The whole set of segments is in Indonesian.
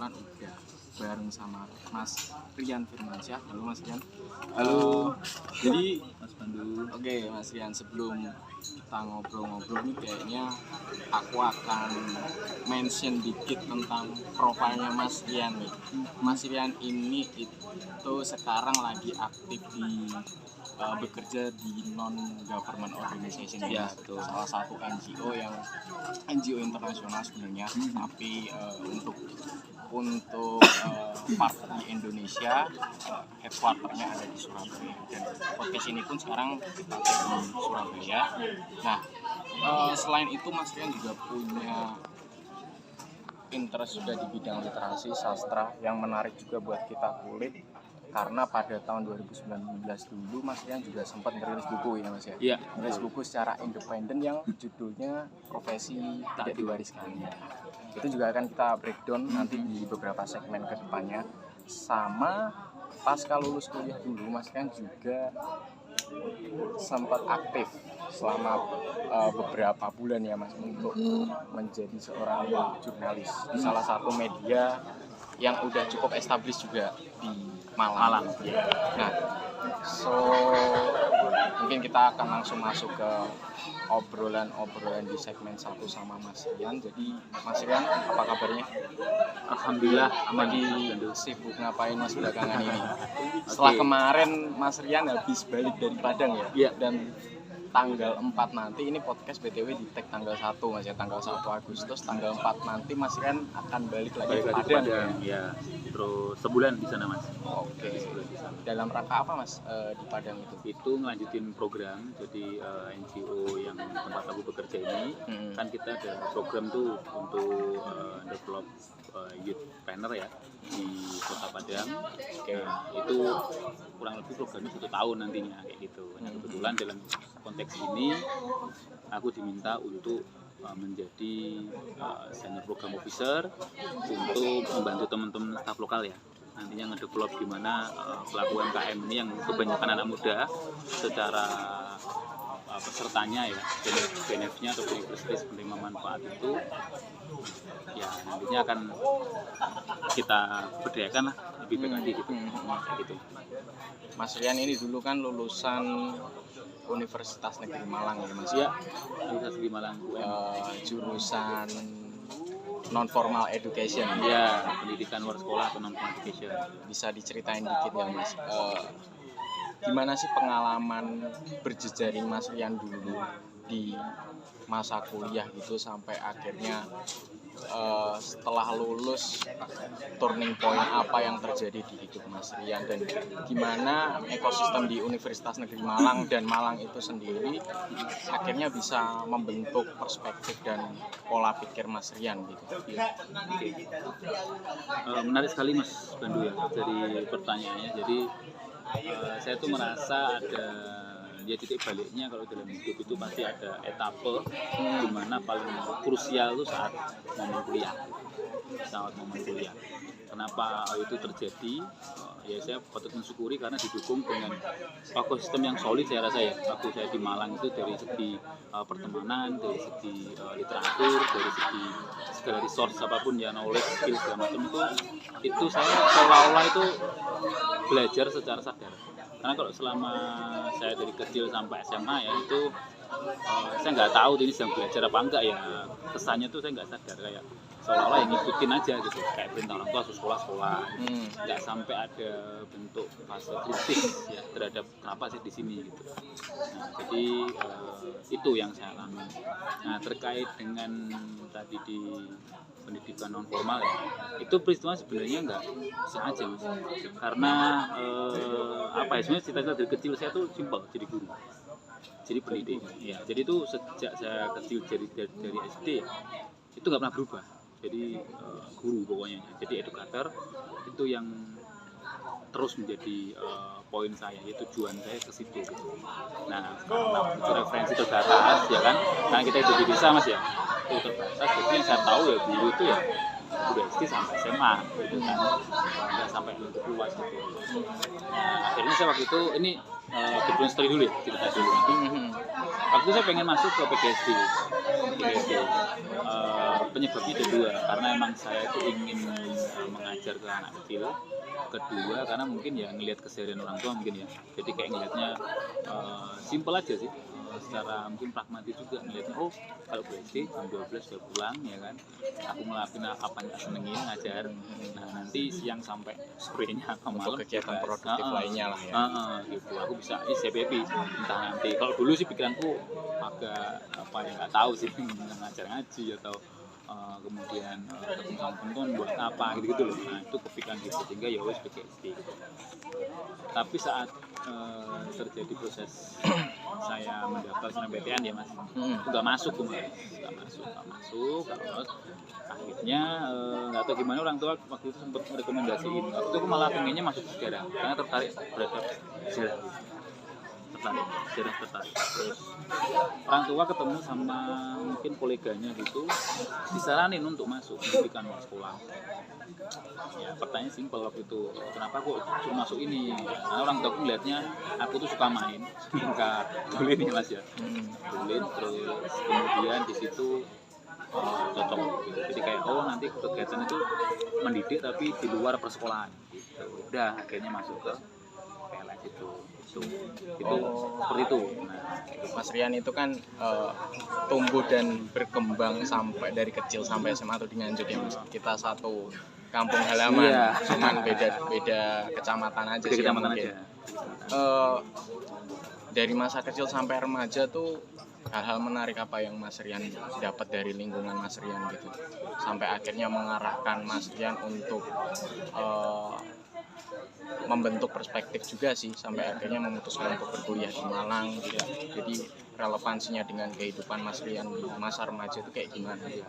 kebetulan udah bareng sama Mas Rian Firmansyah. Halo Mas Rian. Halo. Jadi Mas Pandu. Oke Mas Rian, sebelum kita ngobrol-ngobrol nih kayaknya aku akan mention dikit tentang profilnya Mas Rian nih. Mas Rian ini itu sekarang lagi aktif di bekerja di non-government organization Ya, betul. salah satu NGO internasional sebenarnya, tapi untuk part di Indonesia headquarternya ada di Surabaya, dan podcast ini pun sekarang kita take di Surabaya. Nah, selain itu Mas Rian juga punya interest juga di bidang literasi sastra yang menarik juga buat kita kulik, karena pada tahun 2019 dulu Mas Rian juga sempat merilis buku ya Mas ya? Iya. Merilis buku secara independen yang judulnya Profesi Tidak Diwariskan. Itu juga akan kita breakdown nanti di beberapa segmen ke depannya. Sama pasca lulus kuliah dulu Mas Rian juga sempat aktif selama beberapa bulan ya Mas untuk menjadi seorang jurnalis di salah satu media yang udah cukup established juga di Malang. Nah, mungkin kita akan langsung masuk ke obrolan di segmen 1 sama Mas Rian. Jadi Mas Rian, apa kabarnya? Alhamdulillah Lagi sibuk ngapain Mas belakangan ini? Setelah kemarin Mas Rian habis balik dari Padang ya? Iya. Dan tanggal 4 nanti, ini podcast BTW di tag tanggal 1 Mas ya, tanggal 1 Agustus, tanggal 4 nanti Mas Rian akan balik lagi ke Padang ya. Terus sebulan di sana Mas. Oke. Dalam rangka apa Mas di Padang itu? Itu ngelanjutin program, jadi NGO yang tempat aku bekerja ini kan kita ada program tuh untuk develop youth planner ya di Kota Padang. Nah, itu kurang lebih programnya 1 tahun nantinya kayak gitu. Nah, kebetulan dalam konteks ini aku diminta untuk menjadi senior program officer untuk membantu teman-teman staf lokal ya, nantinya ngedevelop gimana pelaku UMKM ini yang kebanyakan anak muda secara pesertanya ya, benefitnya atau benefit penerima manfaat itu ya nantinya akan kita berdayakan lah lebih baik lagi gitu. Gitu. Mas Rian ini dulu kan lulusan Universitas Negeri Malang ya Mas? Ya, Universitas Negeri Malang jurusan non formal education. Ya, pendidikan luar sekolah atau non formal education. Bisa diceritain dikit ya Mas? Gimana sih pengalaman berjejaring Mas Rian dulu di masa kuliah gitu sampai akhirnya setelah lulus, turning point apa yang terjadi di hidup Mas Rian, dan gimana ekosistem di Universitas Negeri Malang dan Malang itu sendiri akhirnya bisa membentuk perspektif dan pola pikir Mas Rian gitu. Menarik sekali Mas Pandu ya dari pertanyaannya. Jadi saya tuh merasa ada ya titik baliknya kalau dalam hidup itu pasti ada etape di mana paling krusial itu saat momen kuliah. Kenapa itu terjadi? Ya saya patut mensyukuri karena didukung dengan ekosistem yang solid saya rasa ya. Waktu saya di Malang itu dari segi pertemanan, dari segi literatur, dari segi segala resource apapun ya, knowledge, skill segala macam itu saya seolah-olah itu belajar secara sadar. Karena kalau selama saya dari kecil sampai SMA ya itu saya nggak tahu ini sedang belajar apa enggak ya, kesannya tuh saya nggak sadar, kayak seolah-olah yang ngikutin aja gitu, kayak perintah orang tua sekolah nggak sampai ada bentuk fase kritis ya terhadap kenapa sih di sini gitu. Nah, jadi itu yang saya alami. Nah, terkait dengan tadi di pendidikan non formal ya, itu peristiwa sebenarnya nggak sengaja Mas. Karena sebenarnya cita-cita dari kecil saya tuh simpel, jadi guru, jadi pendidik ya. Jadi itu sejak saya kecil dari SD ya, itu nggak pernah berubah. Jadi guru pokoknya, jadi edukator itu yang terus menjadi poin saya, ya tujuan saya ke situ gitu. Nah, karena itu referensi terbatas ya kan, karena kita hidup di desa Mas ya, itu terbatas. Jadi yang saya tahu ya guru itu ya udah SD sampai SMA gitu kan, nggak sampai lebih luas gitu. Nah, akhirnya saya waktu itu ini background story dulu ya, cerita dulu. Waktu itu saya pengen masuk ke PGSD. Penyebabnya ada dua, karena emang saya itu ingin mengajar ke anak kecil. Kedua karena mungkin ya ngelihat keseharian orang tua mungkin ya, jadi kayak ngelihatnya simpel aja sih, secara mungkin pragmatis juga ngelihatnya, oh kalau gue SD jam 12 udah pulang ya kan, aku ngelakuin apa yang senengin ngajar, nah nanti siang sampai sorenya atau Untuk malam kegiatan bebas. produktif lainnya lah ya. Gitu aku bisa CPP entah nanti, kalau dulu sih pikiranku agak apa ya, nggak tahu sih ngajar ngaji atau kemudian ketemu sama teman-teman buat apa gitu loh. Nah itu kepikiran gitu, sehingga ya wes PGSD gitu. Tapi saat terjadi proses saya mendaftar SNMPTN ya mas, nggak masuk kemarin, nggak masuk. Akhirnya nggak tahu gimana orang tua waktu itu sempat merekomendasiin. Waktu itu aku malah pengennya masuk sejarah karena tertarik terhadap sejarah. Tertarik. Terus orang tua ketemu sama mungkin koleganya gitu, disaranin untuk masuk pendidikan sekolah. Ya pertanyaan simpel waktu itu, kenapa kok suruh masuk ini? Karena orang tua aku melihatnya aku tuh suka main, suka bulin ya mas ya, bulin, terus kemudian di situ cocok gitu. Jadi kayak oh nanti kegiatan itu mendidik tapi di luar persekolahan gitu. Udah akhirnya masuk ke PLS itu seperti itu. Nah, Mas Rian itu kan tumbuh dan berkembang sampai dari kecil sampai SMA atau di Nganjuk ya Mas. Kita satu kampung halaman, Iya. cuman beda kecamatan aja Beda sih kecamatan mungkin. aja. Dari masa kecil sampai remaja tuh hal-hal menarik apa yang Mas Rian dapat dari lingkungan Mas Rian gitu, sampai akhirnya mengarahkan Mas Rian untuk membentuk perspektif juga sih, sampai akhirnya memutuskan untuk berkuliah di Malang gitu. Jadi relevansinya dengan kehidupan Mas Rian di masa remaja itu kayak gimana ya?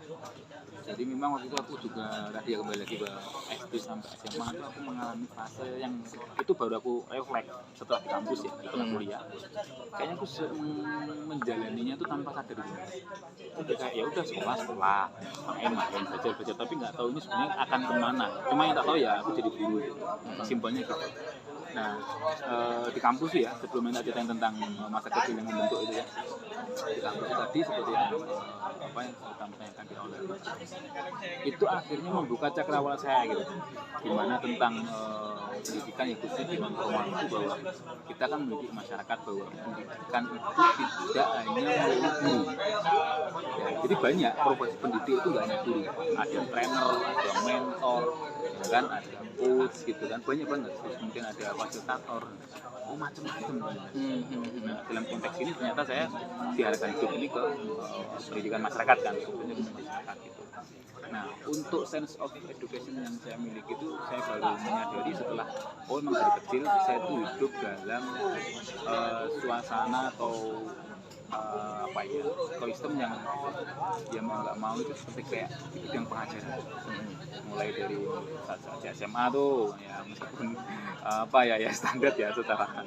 Jadi memang waktu itu aku juga tadi kembali lagi ke SD sampai SMA itu aku mengalami fase yang itu baru aku refleks setelah di kampus ya, setelah kuliah. Kayaknya aku menjalaninya tuh tanpa sadar gitu. Jadi kayak ya udah sekolah, main belajar, tapi nggak tahu ini sebenarnya akan kemana. Cuma yang tak tahu ya aku jadi guru gitu. Simpelnya gitu. Nah di kampus ya, sebelum kita ceritain tentang masa kecil yang membentuk itu ya, di kampus tadi seperti yang apa yang kita tanyakan di awal itu akhirnya membuka cakrawala saya gitu, dimana tentang pendidikan yang khususnya di non formal itu, bahwa kita kan mendidik masyarakat bahwa pendidikan itu tidak hanya melulu guru ya, jadi banyak profesi pendidik itu nggak hanya guru, ada trainer, ada mentor ya kan, ada coach gitu kan, banyak banget. Terus kemudian ada fasilitator, oh macam-macam. Nah dalam konteks ini ternyata saya diarahkan hidup ini ke pendidikan masyarakat kan, sebenarnya ke masyarakat gitu. Nah untuk sense of education yang saya miliki itu saya baru menyadari setelah memang dari kecil saya itu hidup dalam suasana atau apa ya, ekosistem yang dia mau nggak mau itu seperti kayak di bidang pengajaran, mulai dari saat SMA tuh ya, meskipun apa ya standar ya secara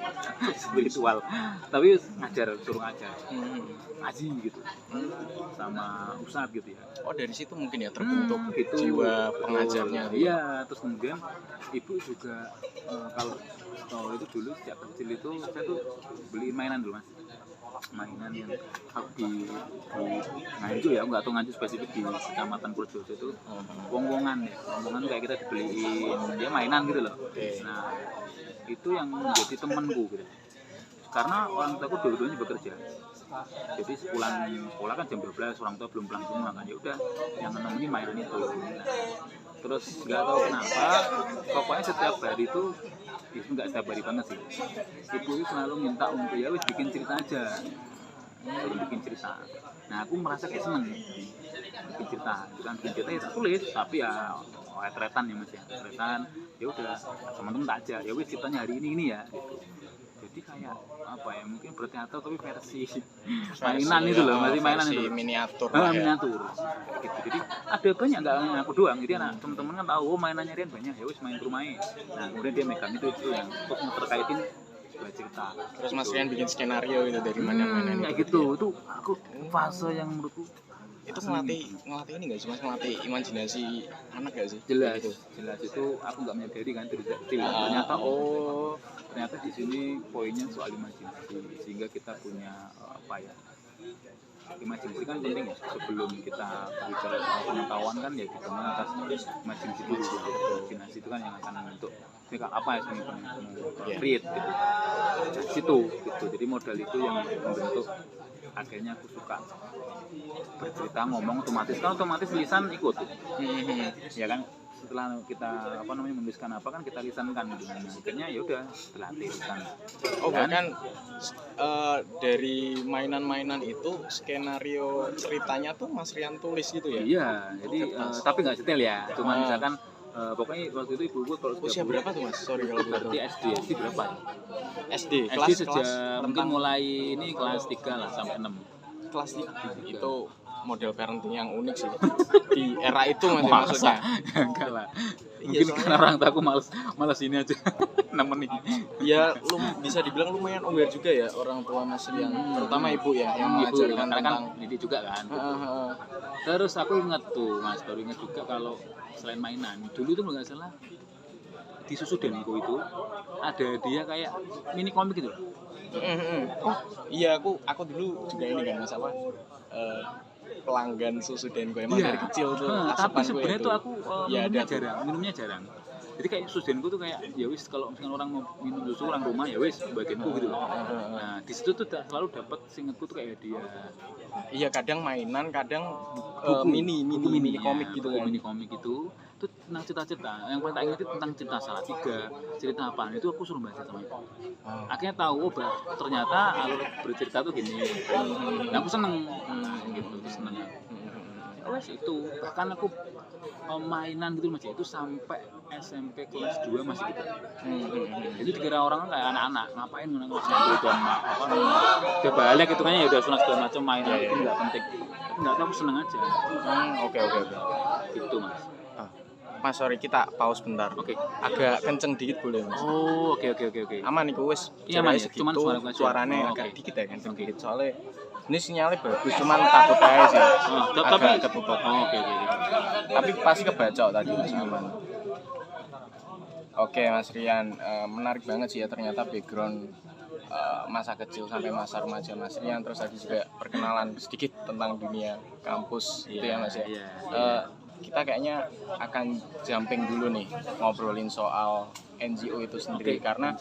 spiritual, tapi suruh ngajar ngaji gitu sama ustadz gitu ya. Oh dari situ mungkin ya terbentuk Gitu, jiwa pengajarnya gitu. Iya, terus kemudian ibu juga kalau itu dulu sejak kecil itu saya tuh beli mainan dulu mas, mainan yang di Nganjuk ya, nggak tahu Nganjuk spesifik, di kecamatan Purworejo itu wong-wongan kayak kita dibeliin dia mainan gitu loh. Nah itu yang menjadi temanku gitu, karena orang tuaku dua-duanya bekerja. Jadi sepulang sekolah kan jam 12 orang tua belum pulang semua kan, ya udah yang menemani mainan itu. Nah, terus nggak tahu kenapa pokoknya setiap hari itu nggak setiap hari banget sih, ibu itu selalu minta untuk ya wis bikin cerita aja, suruh bikin cerita. Nah aku merasa kayak seneng bikin cerita, bukan bikin cerita ya tulis, tapi ya retretan ya mas ya, retretan ya udah teman-teman tak aja, ya wis ceritanya hari ini ya gitu. Jadi kayak apa ya, mungkin berteater tapi versi mainan itu loh, masih mainan itu miniatur miniatur gitu. Jadi ada banyak, nggak hanya aku doang, jadi anak teman-teman kan tahu mainannya Rian banyak, ya wis main ke rumahnya. Nah kemudian dia megang itu yang untuk terkaitin sebuah cerita. Terus Mas Rian bikin skenario itu dari mana-mana kayak gitu. Itu aku fase yang menurutku itu ngelatih ini nggak sih mas, ngelatih imajinasi anak nggak sih? Jelas itu aku nggak menyadari kan dari kecil. Ternyata di sini poinnya soal imajinasi, sehingga kita punya apa ya, imajinasi kan penting ya, sebelum kita bicara soal pengetahuan kan ya kita mengatas imajinasi dulu gitu. itu kan yang akan membentuk apa ya create gitu. Nah, situ gitu. Jadi modal itu yang membentuk akhirnya aku suka bercerita, ngomong otomatis lisan ikut. Ya kan, setelah kita menuliskan kan kita lisankan gitu. Akhirnya ya udah terlatih lisan. Bahkan dari mainan-mainan itu skenario ceritanya tuh Mas Rian tulis gitu ya? Iya, jadi tapi nggak detail ya. Cuma misalkan pokoknya waktu itu ibu gue kalau usia berapa tuh Mas? Sorry kalau berarti SD berapa ya? SD sejak mungkin mulai ini kelas 3 lah sampai 6. Kelas 3 itu model parenting yang unik sih di era itu maksudnya. Enggak lah. Mungkin karena orang tua aku malas ini aja nemenin. Ya bisa dibilang lumayan aware juga ya orang tua Mas Rian, terutama ibu ya yang mengajarkan tentang didik juga kan. Terus aku ingat tuh Mas, baru ingat juga kalau selain mainan dulu tuh nggak salah di Susu Denko itu ada dia kayak mini komik gitu. Oh iya, aku dulu juga ini kan Mas pelanggan Susu Denko emang dari kecil tuh. Tapi sebenarnya tuh aku minumnya jarang. Jadi kayak Susu Denko tuh kayak ya wis, kalau misalnya orang mau minum susu orang rumah ya wis bagianku gitu. Nah di situ tuh selalu dapat, seingatku tuh kayak dia. Iya, kadang mainan, kadang mini komik gitu kan. Mini komik itu tentang cerita-cerita. Yang paling tak ingat itu tentang cerita Salatiga, cerita apa? Itu aku suruh baca sama ibu. Akhirnya tahu ternyata alur bercerita tuh gini. Nah, aku seneng gitu, seneng. Wes itu bahkan aku mainan gitu masih itu sampai SMP kelas 2 masih gitu. Jadi dikira orang kayak anak-anak ngapain kelas 2 itu udah balik gitu kan ya, udah sunat segala macam mainan itu nggak penting. Nggak tahu, aku seneng aja. Oke. Gitu Mas. Mas, sorry kita pause bentar. Oke. Agak kenceng dikit boleh Mas? Oh, oke. Aman iku wis. Iya aman ya, cuman suaranya agak dikit ya kan. Sedikit. Soalnya ini sinyalnya bagus, cuman takut aja sih. Tapi ketutup. Oke. Tapi pasti kebaca tadi Mas, aman. Oke Mas Rian, menarik banget sih ya ternyata background masa kecil sampai masa remaja Mas Rian. Terus tadi juga perkenalan sedikit tentang dunia kampus itu ya Mas ya. Kita kayaknya akan jumping dulu nih ngobrolin soal NGO itu sendiri. Karena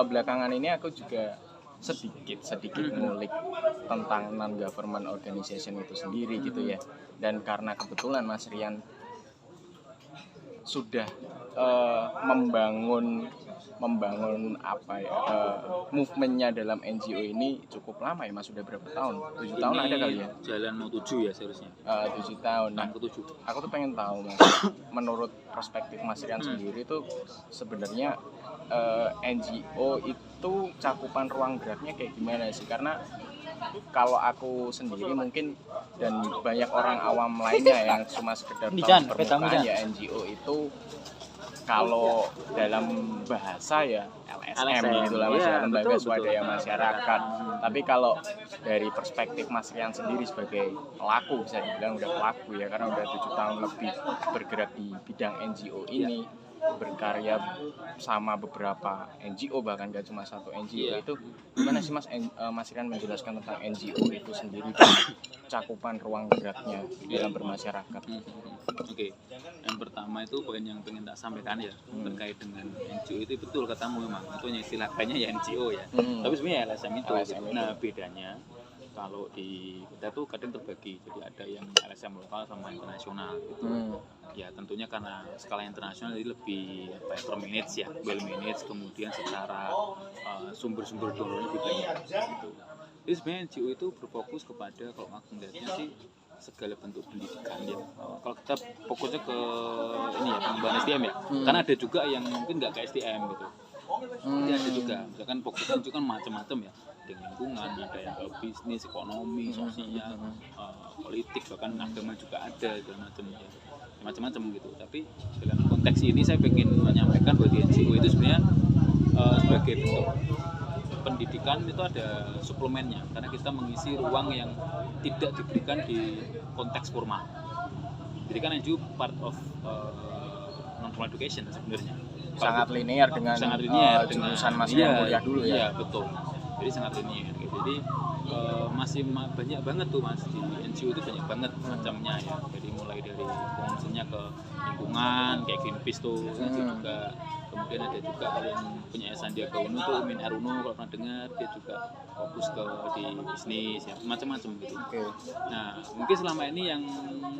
belakangan ini aku juga sedikit ngulik tentang non-government organization itu sendiri gitu ya. Dan karena kebetulan Mas Rian sudah membangun movementnya dalam NGO ini cukup lama ya Mas, sudah berapa tahun? 7 tahun ada kali ya? Jalan mau 7 ya seharusnya. 7 tahun. Nah, aku tuh pengen tahu Mas, menurut perspektif Mas Rian sendiri tuh sebenarnya NGO itu cakupan ruang geraknya kayak gimana sih? Karena kalau aku sendiri mungkin dan banyak orang awam lainnya yang cuma sekedar tahu permukaan ya NGO itu kalau dalam bahasa ya LSM gitu lah Mas, ya, lembaga swadaya masyarakat. Tapi kalau dari perspektif Mas Rian sendiri sebagai pelaku, bisa dibilang udah pelaku ya, karena udah 7 tahun lebih bergerak di bidang NGO ini, berkarya sama beberapa NGO, bahkan gak cuma satu NGO. Itu gimana sih Mas Rian menjelaskan tentang NGO itu sendiri dan cakupan ruang geraknya dalam bermasyarakat? Oke. Yang pertama itu poin yang pengen tak sampaikan ya, terkait dengan NGO itu betul katamu memang itu istilah kayaknya ya NGO ya. Tapi sebenarnya LSM itu. Nah, bedanya kalau di kita tuh kadang terbagi, jadi ada yang LSM lokal sama internasional gitu. Ya tentunya karena skala internasional jadi lebih termanage ya, well manage, kemudian secara sumber-sumber donornya lebih banyak gitu. Jadi sebenarnya NGO itu berfokus kepada, kalau aku melihatnya sih, segala bentuk pendidikan ya. Kalau kita fokusnya ke ini ya, pengembangan SDM ya, karena ada juga yang mungkin nggak ke SDM gitu. Jadi ada juga, misalkan fokusnya itu kan macam-macam ya, dengan lingkungan, ada yang ke bisnis, ekonomi, sosial, politik, bahkan agama juga ada, segala macam ya, macam-macam gitu. Tapi dalam konteks ini saya ingin menyampaikan bahwa di NGO itu sebenarnya sebagai bentuk pendidikan itu ada suplemennya, karena kita mengisi ruang yang tidak diberikan di konteks formal. Jadi kan NGO part of non-formal education sebenarnya. Sangat linear dengan jurusan Mas yang kuliah dulu ya. Iya betul. Jadi sangat linear. Jadi masih banyak banget tuh Mas, di NGO itu banyak banget macamnya ya. Jadi mulai dari concernnya ke lingkungan kayak Greenpeace tuh itu juga, kemudian ada juga yang punya Sandiaga Uno tuh Min Aruno, kalau pernah dengar, dia juga fokus ke di bisnis ya, macam-macam gitu. Oke. Nah mungkin selama ini yang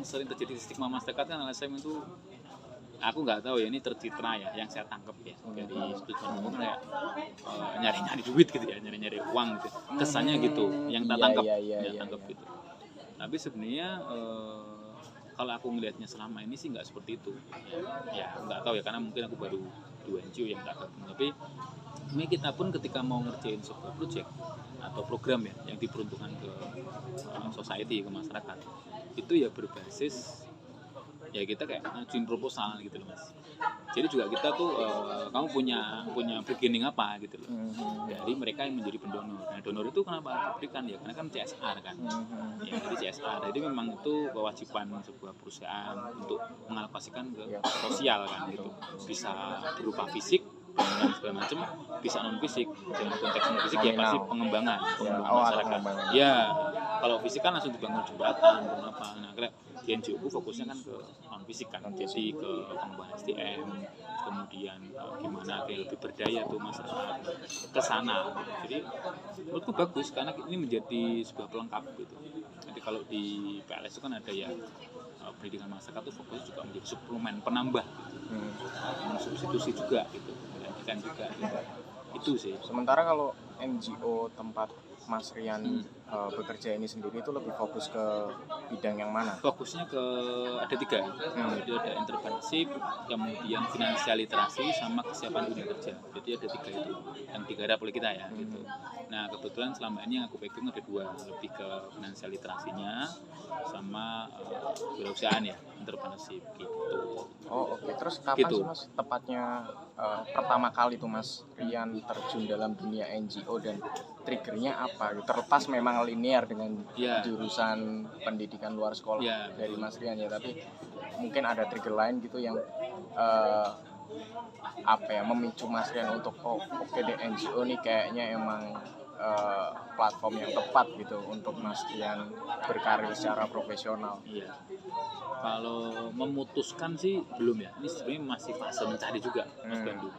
sering terjadi stigma masyarakat kan LSM itu, aku nggak tahu ya, ini tercitra ya yang saya tangkap ya dari sudut pandang umum kayak nyari-nyari duit gitu ya, nyari-nyari uang gitu, kesannya gitu yang tak tangkap, tangkap gitu. Tapi sebenarnya kalau aku melihatnya selama ini sih nggak seperti itu ya, nggak tahu ya karena mungkin aku baru 2 NGO yang tak gabung. Tapi ini kita pun ketika mau ngerjain sebuah project atau program ya yang diperuntukkan ke society, ke masyarakat, itu ya berbasis ya kita kayak ngajuin proposal gitu loh Mas. Jadi juga kita tuh kamu punya beginning apa gitu loh dari mereka yang menjadi pendonor. Nah donor itu kenapa diberikan ya, karena kan CSR kan, ya dari CSR. Jadi memang itu kewajiban sebuah perusahaan untuk mengalokasikan ke sosial kan gitu. Bisa berupa fisik dan segala macam, bisa non fisik. Dengan konteks non fisik ya pasti pengembangan masyarakat. Ya kalau fisik kan langsung dibangun jembatan, apa. Nah di NGO fokusnya kan ke non fisik kan, jadi ke pengembangan SDM, kemudian gimana kayak lebih berdaya tuh masyarakat ke sana. Jadi menurutku bagus karena ini menjadi sebuah pelengkap gitu. Jadi kalau di PLS itu kan ada ya pendidikan masyarakat tuh fokusnya juga menjadi suplemen penambah gitu. Mensubstitusi juga gitu, menggantikan juga gitu. Itu sih. Sementara kalau NGO tempat Mas Rian bekerja ini sendiri itu lebih fokus ke bidang yang mana? Fokusnya ke ada 3. Jadi ada entrepreneurship, kemudian finansial literasi, sama kesiapan dunia kerja. Jadi ada 3 itu yang digarap oleh kita ya gitu. Nah kebetulan selama ini yang aku pegang ada 2, lebih ke finansial literasinya sama kewirausahaan ya, entrepreneurship gitu. Oh oke. Terus kapan sih Mas tepatnya pertama kali tuh Mas Rian terjun dalam dunia NGO dan triggernya apa? Terlepas memang linear dengan jurusan pendidikan luar sekolah dari Mas Rian ya, tapi mungkin ada trigger lain gitu yang memicu Mas Rian untuk oke deh NGO nih kayaknya emang platform yang tepat gitu untuk Mas Rian berkarir secara profesional. Iya. Kalau memutuskan sih belum ya. Ini sebenarnya masih fase mencari juga Mas Bandu.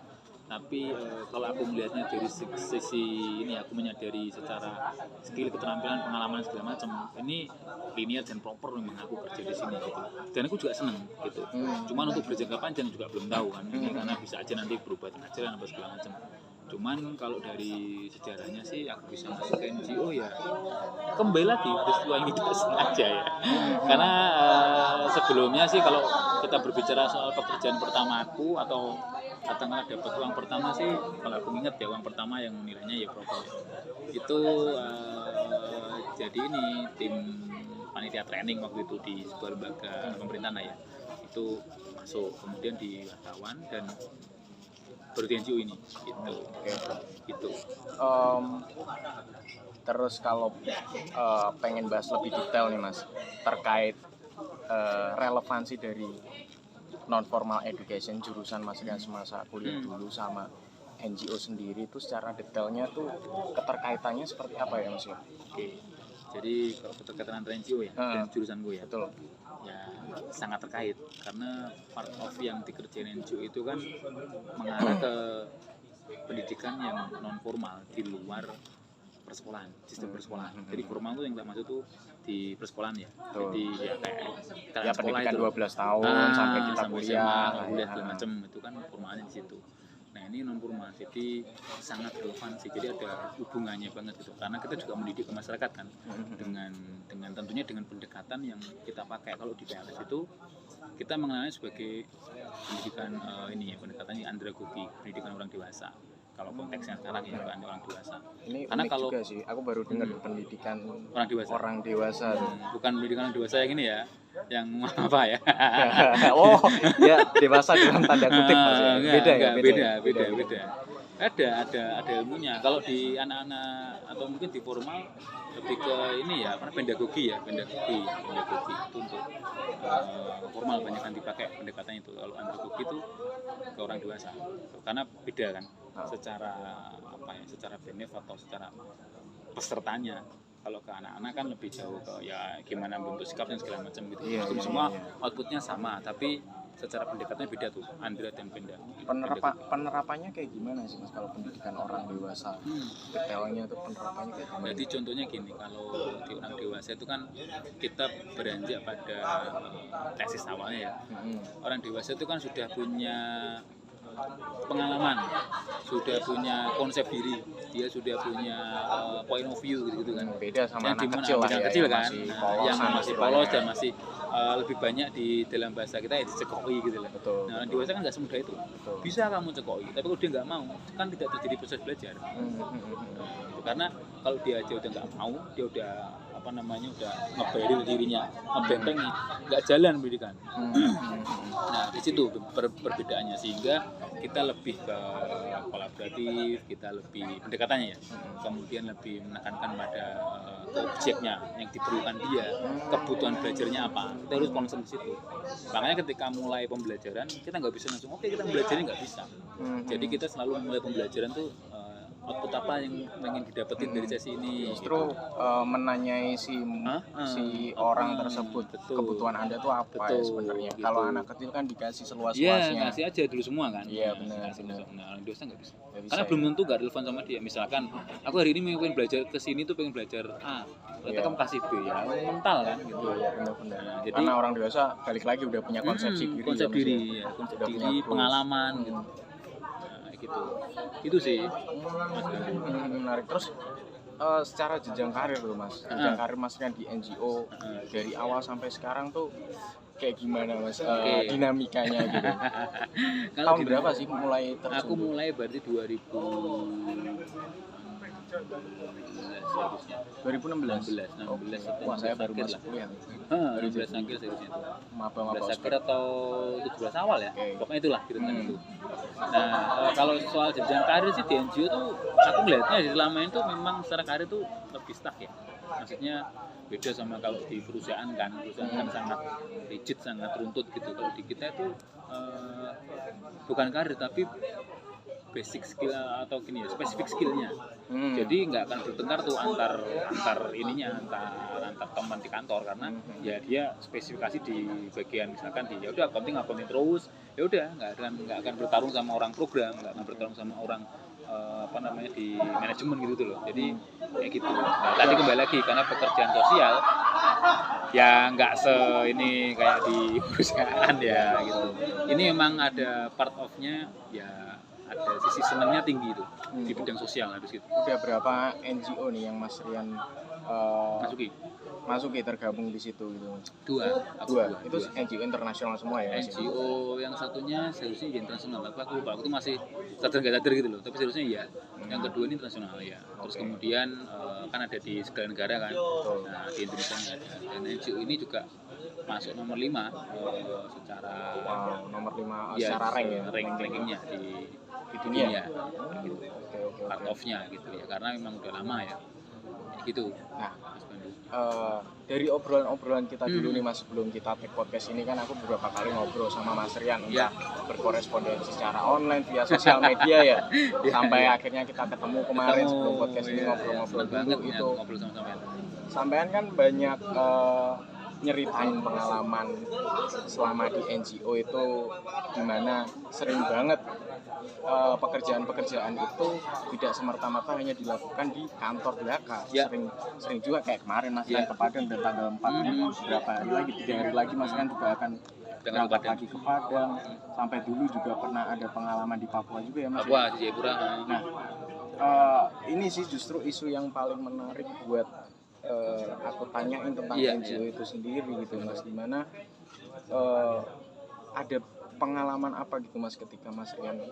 Tapi kalau aku melihatnya dari sisi ini, aku menyadari secara skill, keterampilan, pengalaman segala macam, ini linear dan proper memang aku kerja di sini gitu. Dan aku juga seneng gitu. Cuman untuk berjangka panjang juga belum tahu kan, karena bisa aja nanti berubah aja apa segala macam. Cuman kalau dari sejarahnya sih aku bisa masuk ke NGO ya kembali lagi peristiwa yang tidak sengaja ya. Karena sebelumnya sih kalau kita berbicara soal pekerjaan pertamaku atau katakanlah dapat uang pertama sih, kalau aku ingat ya uang pertama yang nilainya ya proper itu jadi ini tim panitia training waktu itu di sebuah lembaga pemerintahan ya, itu masuk kemudian di wartawan dan baru di NGO ini gitu. Terus kalau pengen bahas lebih detail nih Mas terkait relevansi dari non formal education jurusan Mas Rian semasa kuliah dulu sama NGO sendiri itu secara detailnya tuh keterkaitannya seperti apa ya Mas? Oke. Jadi kalau keterkaitan antara NGO ya dan jurusan gue ya, betul. Ya sangat terkait karena part of yang dikerjain NGO itu kan mengarah ke pendidikan yang non formal di luar persekolahan, sistem persekolahan. Jadi formal itu yang tak maksud tuh di persekolahan ya. Jadi ya kayak pendidikan itu 12 tahun sampai kita kuliah segala macam itu kan formalnya di situ. Nah ini non formal, jadi sangat relevan sih. Jadi ada hubungannya banget gitu. Karena kita juga mendidik ke masyarakat kan dengan tentunya dengan pendekatan yang kita pakai. Kalau di PLS itu kita mengenalnya sebagai pendidikan ini ya, pendekatannya andragogi, pendidikan orang dewasa. Kalau konteksnya sekarang ya bukan orang dewasa. Ini karena kalau juga sih, aku baru dengar pendidikan orang dewasa. Bukan pendidikan orang dewasa yang ini ya, yang apa ya? Oh, ya dewasa dalam tanda kutip Mas ya. Beda. Ada ilmunya. Kalau di anak-anak atau mungkin di formal lebih ke ini ya, karena pedagogi itu untuk formal banyak kan dipakai pendekatan itu. Kalau andragogi itu ke orang dewasa, karena beda kan secara apa ya, secara benefit atau secara pesertanya Kalau ke anak-anak kan lebih jauh ke ya gimana bentuk sikap dan segala macam gitu. Iya, Meskipun iya, semua iya. outputnya sama, tapi secara pendekatannya beda tuh, Andrea dan Penda. Penerapannya kayak gimana sih Mas kalau pendidikan orang dewasa? Detailnya tuh penerapannya kayak gimana? Jadi contohnya gini, kalau di orang dewasa itu kan kita beranjak pada tesis awalnya ya. Orang dewasa itu kan sudah punya pengalaman, sudah punya konsep diri, dia sudah punya point of view gitu kan. Beda sama Yang anak dimana kecil lah anak ya, kecil yang kan, masih nah, polos yang sama masih istilahnya. polos dan masih lebih banyak di dalam bahasa kita ya dicekoi gitu lah. Betul. Nah, orang dewasa kan nggak semudah itu. Betul. Bisa kamu cekoi, tapi kalau dia nggak mau, kan tidak terjadi proses belajar. Karena kalau dia aja udah nggak mau, dia udah udah ngebaril dirinya, ngebenteng nih, nggak jalan pendidikan. Nah di situ perbedaannya, sehingga kita lebih ke kolaboratif, kita lebih pendekatannya ya, kemudian lebih menekankan pada objeknya yang diperlukan dia, kebutuhan belajarnya apa, kita harus concern di situ. Makanya ketika mulai pembelajaran kita nggak bisa langsung oke kita belajarnya nggak bisa. Jadi kita selalu mulai pembelajaran tuh output apa yang pengen didapetin dari sesi ini. Justru menanyai si orang tersebut, betul. kebutuhan Anda tuh apa ya sebenarnya. Gitu. Kalau anak kecil kan dikasih Iya, seluas-luasnya. ngasih aja dulu semua kan. Iya, benar. Nah, orang dewasa nggak bisa. Nggak bisa, Karena ya. belum tentu nggak relevan sama dia. Misalkan aku hari ini pengen belajar ke sini tuh pengen belajar A, ternyata kamu kasih B ya, mental kan gitu. Iya, benar-benar. Nah, jadi Karena orang dewasa balik lagi udah punya konsepsi diri. konsep ya, Mas, diri, ya. ya, konsep Udah diri, punya goals. pengalaman gitu. Nah, gitu. Itu sih. Menarik. Terus secara jenjang karir tuh Mas, jenjang karir Mas kan di NGO dari awal sampai sekarang tuh kayak gimana Mas dinamikanya gitu? Kalau Tahun berapa sih mulai terjun? Aku mulai berarti 2016 Wah, saya baru masuk kuliah. 16 akhir seharusnya. Maba 16 akhir atau 17 awal ya, Oke. pokoknya itulah kira-kira itu. Nah kalau soal jenjang karir sih di NGO tuh aku melihatnya selama itu memang secara karir tuh lebih stuck ya, maksudnya beda sama kalau di perusahaan kan sangat rigid, sangat runtut gitu. Kalau di kita itu bukan karir tapi basic skill atau gini ya, spesifik skillnya. Jadi nggak akan bertengkar tuh antar teman di kantor, karena ya dia spesifikasi di bagian misalkan di ya udah accounting terus, ya udah nggak akan bertarung sama orang program, nggak akan bertarung sama orang di manajemen gitu loh. Jadi kayak gitu. Nah, tadi kembali lagi karena pekerjaan sosial ya nggak ini kayak di perusahaan ya gitu. Ini memang ada part of-nya ya, ada sisi senangnya tinggi itu di bidang sosial harus gitu. Udah berapa NGO nih yang Mas Rian masuki tergabung di situ gitu? Dua. Itu NGO internasional semua ya? NGO yang satunya seharusnya internasional, aku lupa, aku tuh masih sadar gitu loh, tapi seharusnya iya. Yang kedua ini internasional ya. Terus kemudian kan ada di segala negara kan. Nah di Indonesia ada. Dan NGO ini juga masuk nomor 5 secara nomor 5 ya, secara rank ya? Rankingnya di dunia. Gitu. Part of-nya gitu ya, karena memang udah lama ya. Gitu. Nah, dari obrolan kita dulu nih Mas, sebelum kita take podcast ini kan aku beberapa kali ngobrol sama Mas Rian, entah berkorespondensi secara online via sosial media ya, sampai akhirnya kita ketemu kemarin sebelum podcast ini ngobrol-ngobrol dulu itu. Ngobrol sama Sampean kan banyak nyeritain pengalaman selama di NGO itu, dimana sering banget pekerjaan-pekerjaan itu tidak semerta-merta hanya dilakukan di kantor belaka. Sering juga kayak kemarin Mas Rian ke Padang, dan tanggal 4 berapa hari lagi, 3 hari lagi Mas Rian juga akan berangkat lagi ke Padang. Sampai dulu juga pernah ada pengalaman di Papua juga ya Mas. Papua, di Jayapura. Nah, ini sih justru isu yang paling menarik buat aku tanyain tentang NGO itu sendiri gitu Mas, dimana ada pengalaman apa gitu Mas ketika Mas Rian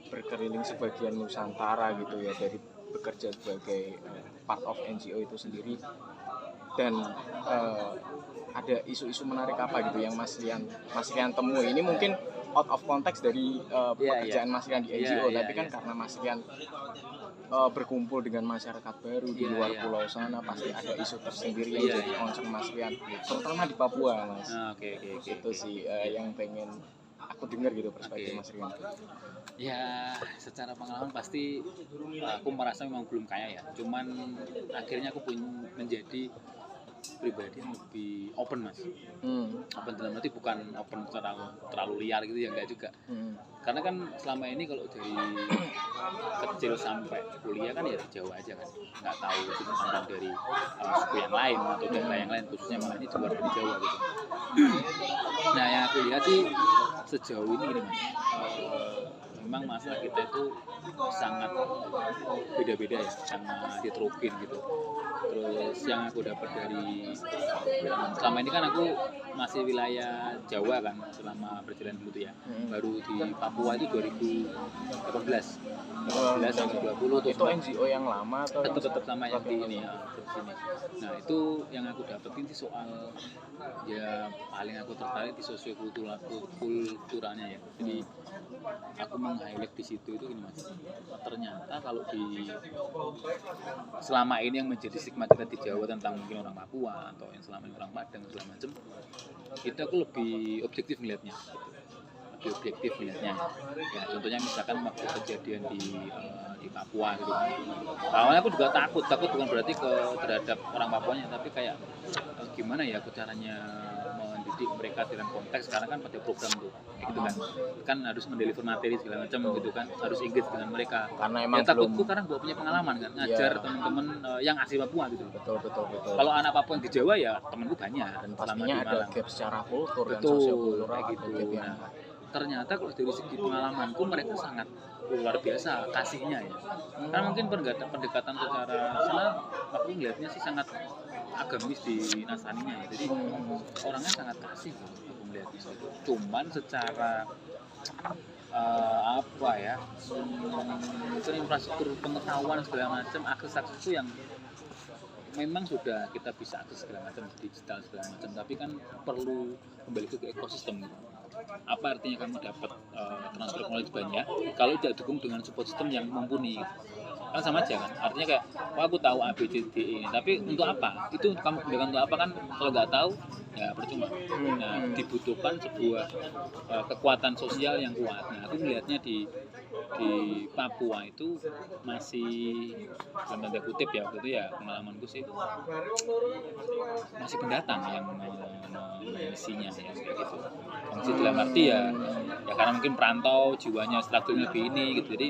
berkeliling sebagian Nusantara gitu ya, dari bekerja sebagai part of NGO itu sendiri, dan ada isu-isu menarik apa gitu yang Mas Rian temui. Ini mungkin out of context dari pekerjaan Mas Rian di NGO, tapi kan karena Mas Rian berkumpul dengan masyarakat baru di luar pulau sana, pasti ada isu tersendiri yang jadi concern Mas Rian, terutama di Papua Mas. Oke. Itu sih yang pengen aku dengar gitu perspektif Oke. Mas Rian. Ya, secara pengalaman pasti aku merasa memang belum kaya ya. Cuman akhirnya aku pun menjadi pribadi yang lebih open mas. Open dalam arti bukan open terlalu liar gitu ya, enggak juga. Karena kan selama ini kalau dari kecil sampai kuliah kan ya di Jawa aja kan, nggak tahu sudut pandang dari suku yang lain atau daerah yang lain, khususnya malah ini di luar dari Jawa gitu. Nah yang aku lihat sih sejauh ini gini mas, memang masalah kita itu sangat beda-beda ya, sangat heterogen gitu. Terus yang aku dapat dari selama ini kan aku masih wilayah Jawa kan selama perjalanan dulu tuh ya. Baru di Papua itu 2018 sampai 20 tuh Itu NGO yang lama atau tetap sama yang di ini ya, di sini. Nah itu yang aku dapetin sih soal ya paling aku tertarik di sosiokulturalnya ya. Jadi aku meng-highlight di situ itu gini mas, ternyata kalau di selama ini yang menjadi stigma kita di Jawa tentang mungkin orang Papua atau yang selama ini orang Padang segala macam, itu aku lebih objektif melihatnya gitu. Lebih objektif melihatnya ya, contohnya misalkan waktu kejadian di Papua gitu kan, awalnya aku juga takut bukan berarti terhadap orang Papuanya, tapi kayak gimana ya aku caranya mendidik mereka dalam konteks, karena kan pada program tuh gitu kan harus mendeliver materi segala macam gitu kan, harus engage dengan mereka karena emang ya, takutku karena gue punya pengalaman kan ngajar teman-teman yang asli Papua gitu. Betul. Kalau anak Papua yang di Jawa ya temanku banyak Dan selama pastinya di ada Malang. gap secara kultur dan Betul, sosiokultural kayak ada gitu. gap yang Nah, ternyata kalau dari segi pengalamanku mereka sangat luar biasa kasihnya ya. Karena mungkin pendekatan secara sana aku ngeliatnya sih sangat agamis di Nasraninya ya. Jadi orangnya sangat kasih gitu, aku melihatnya gitu. Cuman secara apa ya, mungkin infrastruktur pengetahuan segala macam, akses itu yang memang sudah kita bisa akses segala macam digital segala macam, tapi kan perlu kembali ke ekosistem gitu. Apa artinya kamu dapat transfer knowledge banyak kalau tidak didukung dengan support system yang mumpuni gitu. Kan sama aja kan, artinya kayak aku tahu A B C D E ini, tapi untuk apa itu kamu gunakan, untuk apa kan kalau nggak tahu ya percuma. Nah dibutuhkan sebuah kekuatan sosial yang kuat. Nah aku melihatnya di Papua itu masih dalam tanda kutip ya, waktu itu ya pengalamanku sih masih pendatang yang mengisinya ya kayak gitu. Fungsi dalam arti ya karena mungkin perantau jiwanya strukturnya lebih ini gitu. Jadi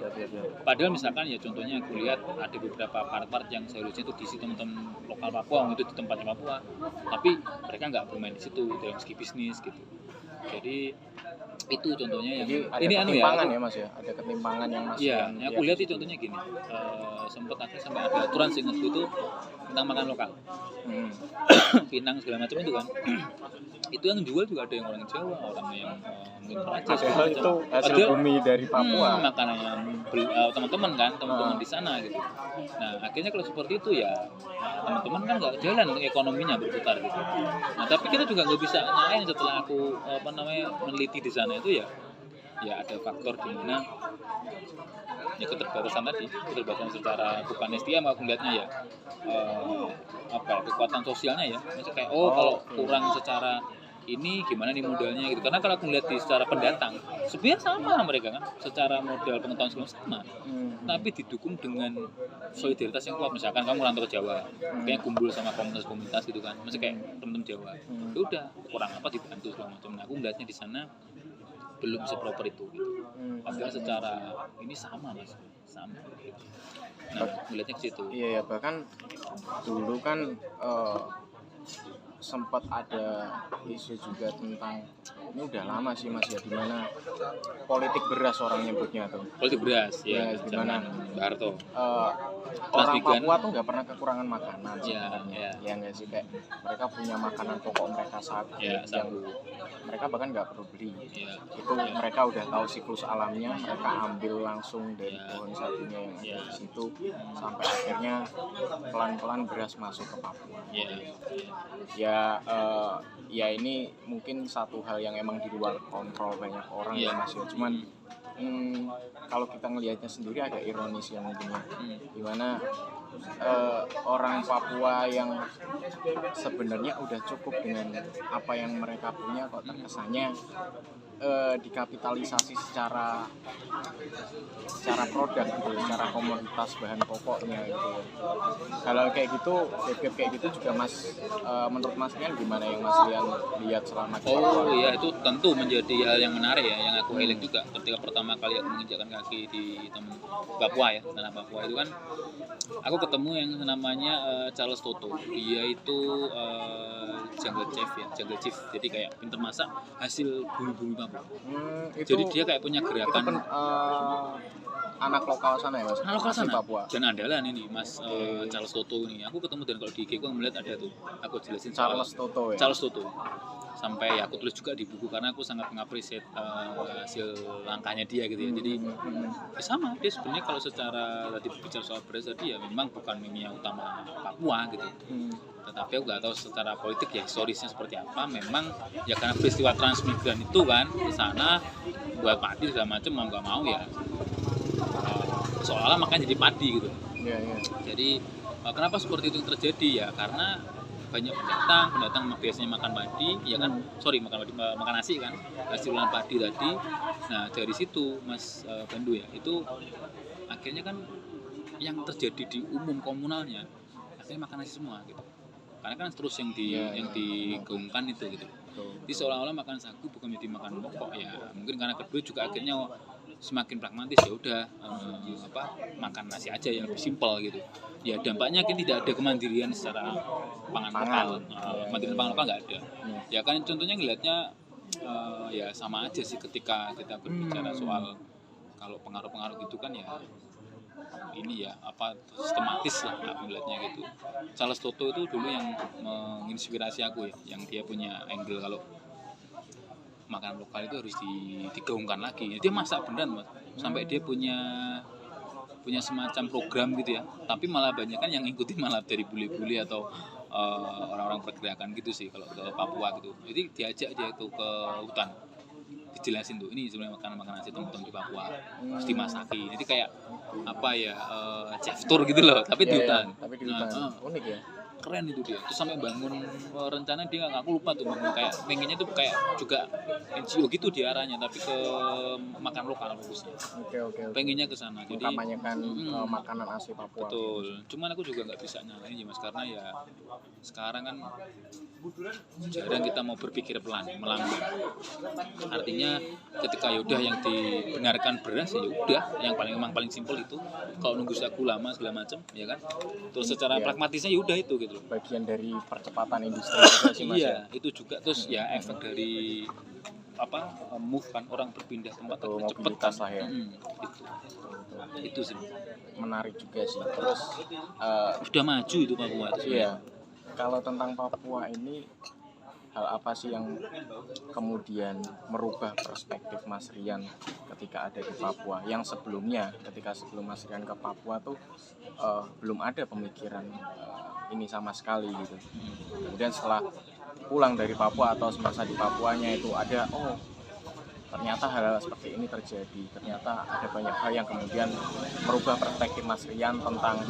padahal misalkan ya contohnya aku lihat ada beberapa part-part yang seharusnya itu diisi teman-teman lokal Papua, itu di tempatnya Papua, tapi mereka nggak bermain di situ dalam segi bisnis gitu. Jadi itu contohnya yang ada ini ketimpangan ya mas ya, ada ketimpangan yang masih iya, yang aku lihat itu contohnya gini, sempat ada sampai ada aturan seingatku itu tentang makan lokal. Pinang segala macam itu kan itu yang jual juga ada yang orang Jawa, orang yang mungkin Peraja padahal itu hasil bumi dari Papua. makanannya teman-teman kan, teman-teman di sana gitu. Nah akhirnya kalau seperti itu ya teman-teman kan nggak jalan ekonominya berputar gitu. Nah tapi kita juga nggak bisa nyalain setelah aku meneliti di sana itu ya ada faktor di mana ya keterbatasan secara bukan STM aku melihatnya ya kekuatan sosialnya ya, maksudnya kayak kalau kurang secara ini gimana nih modalnya gitu, karena kalau aku lihat di secara pendatang sebenarnya sama mereka kan secara modal pengetahuan segala sama, tapi didukung dengan solidaritas yang kuat. Misalkan kamu rantau ke Jawa kayak kumpul sama komunitas gitu kan, maksudnya kayak temen-temen Jawa ya udah kurang apa dibantu segala macam. Nah aku melihatnya di sana belum seproper itu gitu. Padahal secara ini sama mas, sama gitu. Nah melihatnya ke situ. Iya ya, bahkan dulu kan sempat ada isu juga tentang, ini udah lama sih mas ya, dimana politik beras orang nyebutnya tuh. Politik beras ya, dimana Soeharto. Orang Papua tuh nggak pernah kekurangan makanan sebenarnya. Ya nggak sih, kayak mereka punya makanan pokok mereka sagu yang mereka bahkan nggak perlu beli. Itu mereka udah tahu siklus alamnya, mereka ambil langsung dari pohon sagunya yang ada di situ, sampai akhirnya pelan-pelan beras masuk ke Papua. Ya ini mungkin satu hal yang emang di luar kontrol banyak orang ya mas ya. Cuman kalau kita ngelihatnya sendiri agak ironis ya mungkin ya, dimana orang Papua yang sebenarnya udah cukup dengan apa yang mereka punya kok terkesannya dikapitalisasi secara produk gitu, secara komoditas bahan pokoknya gitu. Kalau kayak gitu, gap kayak gitu juga Mas, menurut Mas Rian gimana yang Mas Rian lihat selama di Papua? Oh iya, itu tentu menjadi hal yang menarik ya, yang aku highlight juga ketika pertama kali aku menginjakkan kaki di Papua ya, tanah Papua itu kan aku ketemu yang namanya Charles Toto. Dia itu jungle chief, jadi kayak pinter masak hasil bumi-bumi Papua. Jadi dia kayak punya gerakan anak lokal sana ya Mas? lokal Asli sana Papua. dan andalan ini Mas Charles Toto ini. Aku ketemu dan kalau di IG aku ngeliat ada tuh. Aku jelasin Charles Toto ya. Charles Toto. Sampai aku tulis juga di buku karena aku sangat mengapresiasi hasil langkahnya dia gitu ya. Jadi ya sama, dia sebenarnya kalau secara tadi bicara soal beras tadi ya memang bukan mimi yang utama Papua gitu. Tetapi aku nggak tahu secara politik ya historisnya seperti apa. Memang ya karena peristiwa transmigran itu kan ke sana buat padi segala macam mau nggak mau ya seolah-olah makanya jadi padi gitu. Iya. Jadi kenapa seperti itu terjadi ya karena banyak pendatang biasanya makan padi ya kan, makan nasi kan, hasilan padi tadi. Nah dari situ Mas Pandu ya, itu akhirnya kan yang terjadi di umum komunalnya akhirnya makan nasi semua gitu, karena kan terus yang digaungkan itu gitu. Jadi seolah-olah makan sagu bukan menjadi makan pokok ya, mungkin karena kedua juga akhirnya semakin pragmatis ya udah makan nasi aja yang lebih simpel gitu. Ya dampaknya kan tidak ada kemandirian secara pangan lokal, kemandirian pangan lokal nggak ada. Ya kan contohnya ngelihatnya ya sama aja sih ketika kita berbicara soal kalau pengaruh-pengaruh gitu kan ya ini ya sistematis lah aku melihatnya gitu. Charles Toto itu dulu yang menginspirasi aku ya, yang dia punya angle kalau makanan lokal itu harus digaungkan lagi. Dia masak beneran Mas, sampai dia punya semacam program gitu ya. Tapi malah banyak kan yang ngikutin malah dari bule-bule atau orang-orang pergerakan gitu sih kalau ke Papua gitu. Jadi diajak dia itu ke hutan, dijelasin tuh ini sebenarnya makanan nasi teman-teman di Papua harus dimasaki. Jadi kayak chef tour gitu loh, tapi di hutan. Tapi di hutan. Unik ya. Keren itu dia. Terus sampai bangun rencana dia aku lupa tuh bangun kayak pengennya tuh kayak juga NGO gitu di arahnya, tapi ke makan lokal fokusnya. Oke. Pengennya ke sana. Jadi mengkampanyekan makanan asli Papua. Betul. Cuman aku juga nggak bisa nyalain ya Mas, karena ya sekarang kan jarang kita mau berpikir pelan, melambat. Artinya ketika yaudah yang dibenarkan beras ya udah, yang paling simpel itu. Kalau nunggu sagu lama segala macam, ya kan. Terus secara pragmatisnya ya udah itu gitu. Bagian dari percepatan industri juga sih Mas. Iya, itu juga. Terus ya efek dari move kan, orang berpindah tempat cepat kan lah ya. Itu sih menarik juga sih. Terus sudah maju itu Papua itu. Iya. Kalau tentang Papua ini hal apa sih yang kemudian merubah perspektif Mas Rian ketika ada di Papua? Yang sebelumnya sebelum Mas Rian ke Papua tuh belum ada pemikiran ini sama sekali gitu. Kemudian setelah pulang dari Papua atau semasa di Papuanya itu ada ternyata hal seperti ini terjadi. Ternyata ada banyak hal yang kemudian merubah perspektif Mas Rian tentang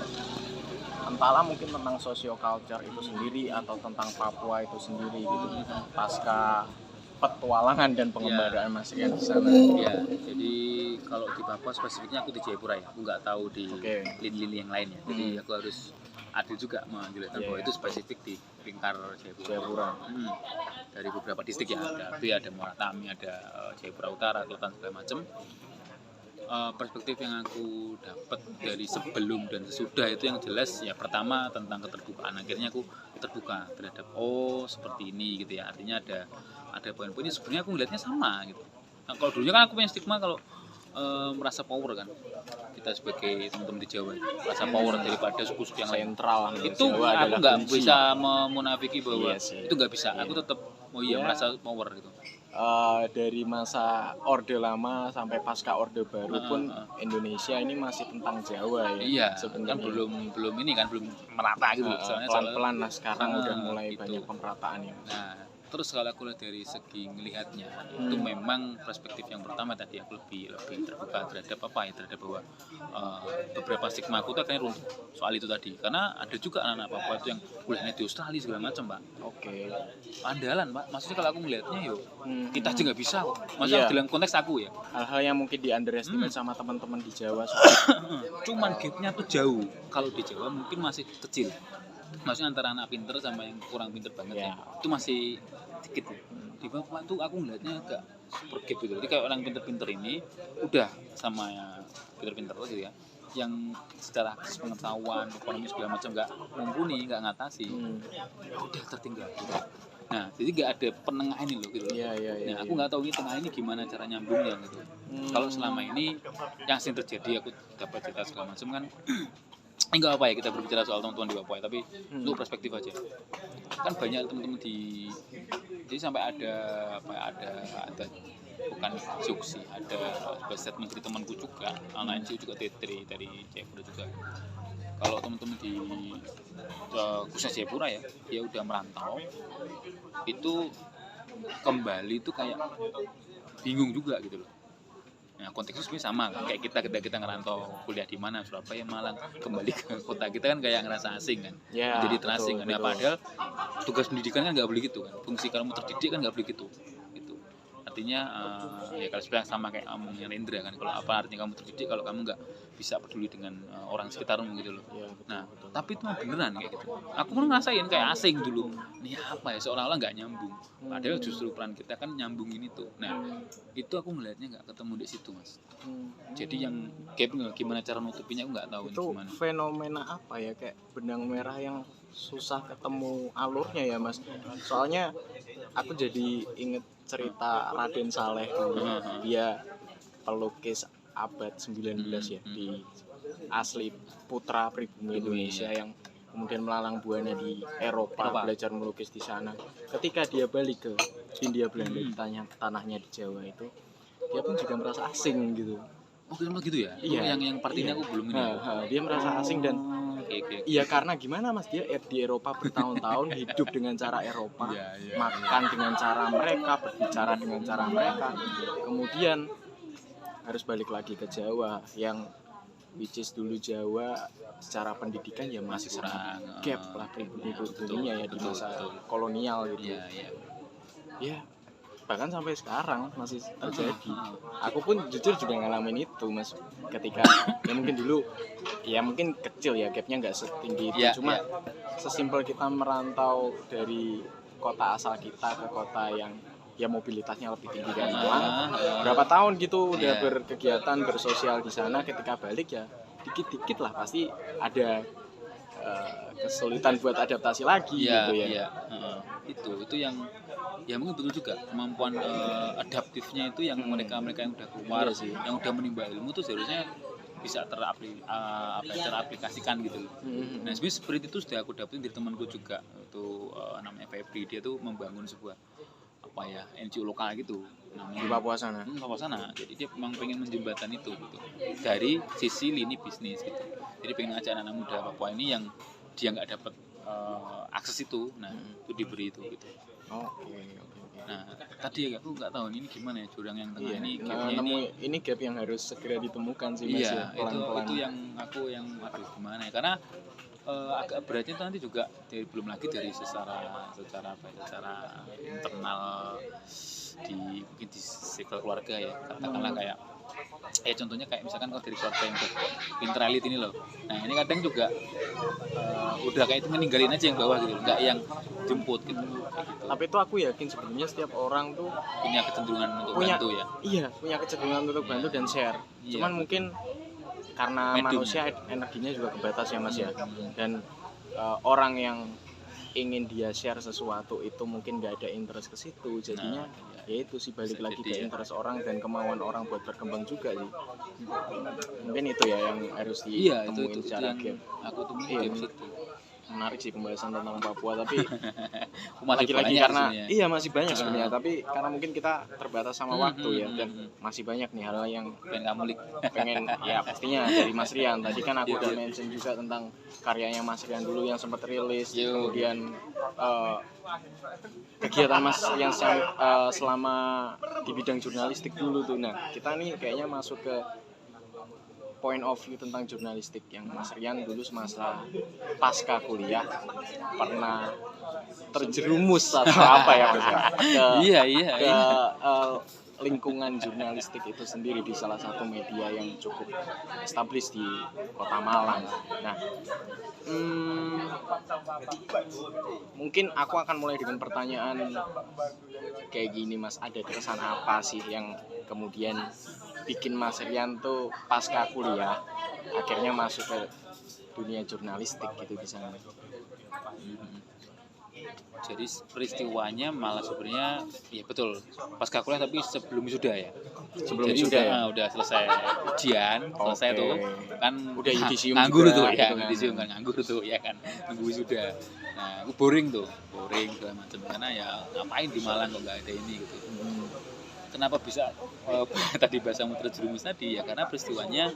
entahlah mungkin tentang socio-culture itu sendiri atau tentang Papua itu sendiri gitu. Pasca petualangan dan pengembaraan Mas Rian di sana. Ya, jadi kalau di Papua spesifiknya aku di Jayapura ya. Aku nggak tahu di lini-lini yang lainnya. Jadi aku harus adil juga menjelaskan bahwa itu spesifik di lingkar Jayapura. Dari beberapa distrik ya, ada Moratami, ada Jayapura Utara, Selatan segala macam. Perspektif yang aku dapat dari sebelum dan sesudah itu yang jelas ya pertama tentang keterbukaan. Akhirnya aku terbuka terhadap seperti ini gitu ya. Artinya ada poin-poinnya sebenarnya aku ngelihatnya sama gitu. Nah, kalau dulunya kan aku punya stigma kalau merasa power kan, kita sebagai teman-teman di Jawa merasa power daripada suku-suku yang lain. Sentral itu aku nggak bisa memunafiki bahwa itu nggak bisa. Aku tetap merasa power gitu. Dari masa Orde Lama sampai pasca Orde Baru pun Indonesia ini masih tentang Jawa ya. Iya, sebenarnya kan belum merata gitu. Pelan-pelan lah sekarang udah mulai banyak pemerataan ya. Nah, Terus kalau aku lihat dari segi ngelihatnya itu memang perspektif yang pertama tadi aku lebih terbuka terhadap terhadap bahwa beberapa stigma aku tuh akhirnya runtuh soal itu tadi, karena ada juga anak-anak Papua itu yang kuliahnya di Australia segala macam Pak, Oke. andalan Pak, maksudnya kalau aku ngelihatnya kita aja nggak bisa kok, maksudnya Iya. dalam konteks aku ya, Hal-hal yang mungkin di underestimate sama teman-teman di Jawa. cuman gapnya tuh jauh. Kalau di Jawa mungkin masih kecil, maksudnya antara anak pinter sama yang kurang pinter banget ya, itu masih dikit ya. Di Papua tuh aku ngeliatnya agak super gap gitu. Jadi kayak orang pinter-pinter ini udah sama ya pinter-pinter gitu ya, yang secara akses pengetahuan, ekonomi segala macam nggak mumpuni, nggak ngatasi, ya udah tertinggal gitu. Nah, jadi nggak ada penengah ini loh gitu. Iya. Nah, aku nggak tahu ini tengah ini gimana cara nyambungnya gitu. Kalau selama ini yang sering terjadi aku dapat cerita segala macam kan, enggak apa ya kita berbicara soal teman-teman di Papua ya, tapi untuk perspektif aja. Kan banyak teman-teman jadi sampai ada bukan joke sih, ada statement dari temanku juga, anak NCU juga Tetri dari Jayapura juga. Kalau teman-teman di khususnya Jayapura ya, dia udah merantau, itu kembali itu kayak bingung juga gitu loh. Nah, konteksnya sebenarnya sama kayak kita ngerantau kuliah di mana, Surabaya, Malang, kembali ke kota kita kan kayak ngerasa asing kan, Ya, jadi terasing kan. betul. Padahal tugas pendidikan kan nggak boleh gitu kan, fungsi kamu terdidik kan nggak boleh gitu. Artinya ya kalau sebenarnya sama kayak omongnya Rendra kan, kalau apa artinya kamu terdidik kalau kamu nggak bisa peduli dengan orang sekitarmu gitu loh. Ya, betul, Nah, tapi itu mah beneran kayak gitu. Aku pun ngerasain kayak asing dulu. Ini apa ya, seolah-olah nggak nyambung. Padahal justru peran kita kan nyambungin itu. Nah, itu aku ngelihatnya nggak ketemu di situ mas. Jadi yang gap gimana cara nutupinya aku nggak tahu Itu gimana. fenomena apa ya, kayak benang merah yang susah ketemu alurnya ya mas. Soalnya aku jadi inget cerita Raden Saleh dulu. Dia pelukis abad 19 ya, di asli putra pribumi Indonesia yang kemudian melalang buana di Eropa, belajar melukis di sana. Ketika dia balik ke Hindia Belanda, di tanahnya di Jawa itu, dia pun juga merasa asing gitu. Oh kenapa gitu ya? Iya. Yang partinya aku belum ini. Dia merasa asing dan Okay. iya karena gimana mas, dia di Eropa bertahun-tahun, hidup dengan cara Eropa, makan dengan cara mereka, berbicara dengan cara mereka, kemudian harus balik lagi ke Jawa yang which is dulu Jawa secara pendidikan ya masih kurang gap lah pribumi-pribuminya ya di masa kolonial gitu. Ya bahkan sampai sekarang masih terjadi. Aku pun jujur juga ngalamin itu mas, ketika ya mungkin dulu ya mungkin kecil ya gapnya nggak setinggi itu, cuma sesimpel kita merantau dari kota asal kita ke kota yang ya mobilitasnya lebih tinggi dari Malang, berapa tahun gitu udah berkegiatan bersosial di sana, ketika balik ya dikit-dikit lah pasti ada kesulitan buat adaptasi lagi gitu ya. Itu yang ya mungkin betul juga, kemampuan adaptifnya itu yang mereka yang udah keluar sih, yang udah menimba ilmu tuh seharusnya bisa teraplikasikan gitu loh. Nah sebenarnya seperti itu sudah aku dapetin dari temanku juga, itu namanya Febri, dia tuh membangun sebuah NGO lokal gitu namanya Di Papua sana. Papua sana. Jadi dia memang pengen menjembatkan itu gitu dari sisi lini bisnis gitu. Jadi pengen ngajak anak muda Papua ini yang dia nggak dapat akses itu, nah itu diberi itu gitu. Oke. Nah tadi aku nggak tahu ini gimana ya, jurang yang tengah ini ini gap yang harus segera ditemukan sih mas. Iya, itu yang aduh gimana ya, karena agak beratnya itu nanti juga belum lagi dari secara internal mungkin di circle keluarga ya, katakanlah kayak contohnya kayak misalkan kalau dari keluarga yang pinter elit ini loh, nah ini kadang juga udah kayak itu meninggalin aja yang bawah gitu, nggak yang jemput gitu, kayak gitu. Tapi itu aku yakin sebenarnya setiap orang tuh punya kecenderungan untuk bantu ya. Iya, punya kecenderungan untuk bantu dan share. Cuman mungkin karena manusia energinya juga kebatas ya mas ya, dan orang yang ingin dia share sesuatu itu mungkin nggak ada interest ke situ, jadinya ya itu sih balik lagi ke interest orang dan kemauan orang buat berkembang juga sih. Mungkin itu ya yang harus ditemuin secara gap. Aku temuin gap situ. menarik sih pembahasan tentang Papua, tapi Masih lagi-lagi banyak karena sebenarnya. iya masih banyak sebenarnya, tapi karena mungkin kita terbatas sama waktu ya, dan Hmm. masih banyak nih hal yang Pengen kamu lik. pengen ya pastinya dari Mas Rian. Tadi kan aku Iya, udah iya. mention juga tentang karyanya Mas Rian dulu yang sempat rilis, Yo. kemudian kegiatan Mas Rian selama di bidang jurnalistik dulu tuh. Nah, kita nih kayaknya masuk ke point of view tentang jurnalistik yang Mas Rian dulu semasa pasca kuliah pernah terjerumus atau apa ya Mas ya, Iya. ke lingkungan jurnalistik itu sendiri di salah satu media yang cukup established di Kota Malang. Nah, mungkin aku akan mulai dengan pertanyaan kayak gini Mas, ada keresahan apa sih yang kemudian bikin Mas Rian tuh pasca kuliah akhirnya masuk ke dunia jurnalistik gitu di sana? Jadi peristiwanya malah sebenarnya ya betul pasca kuliah tapi sebelum wisuda ya. Sebelum Jadi wisuda ya? udah selesai ujian, selesai Oke. tuh kan Udah yudisium nganggur juga, tuh ya, gitu kan. yudisium kan nganggur tuh ya kan, nunggu wisuda. Nah, aku boring segala macam karena ya ngapain di Malang kok nggak ada ini gitu. Kenapa bisa tadi bahasamu terjerumus tadi ya karena peristiwanya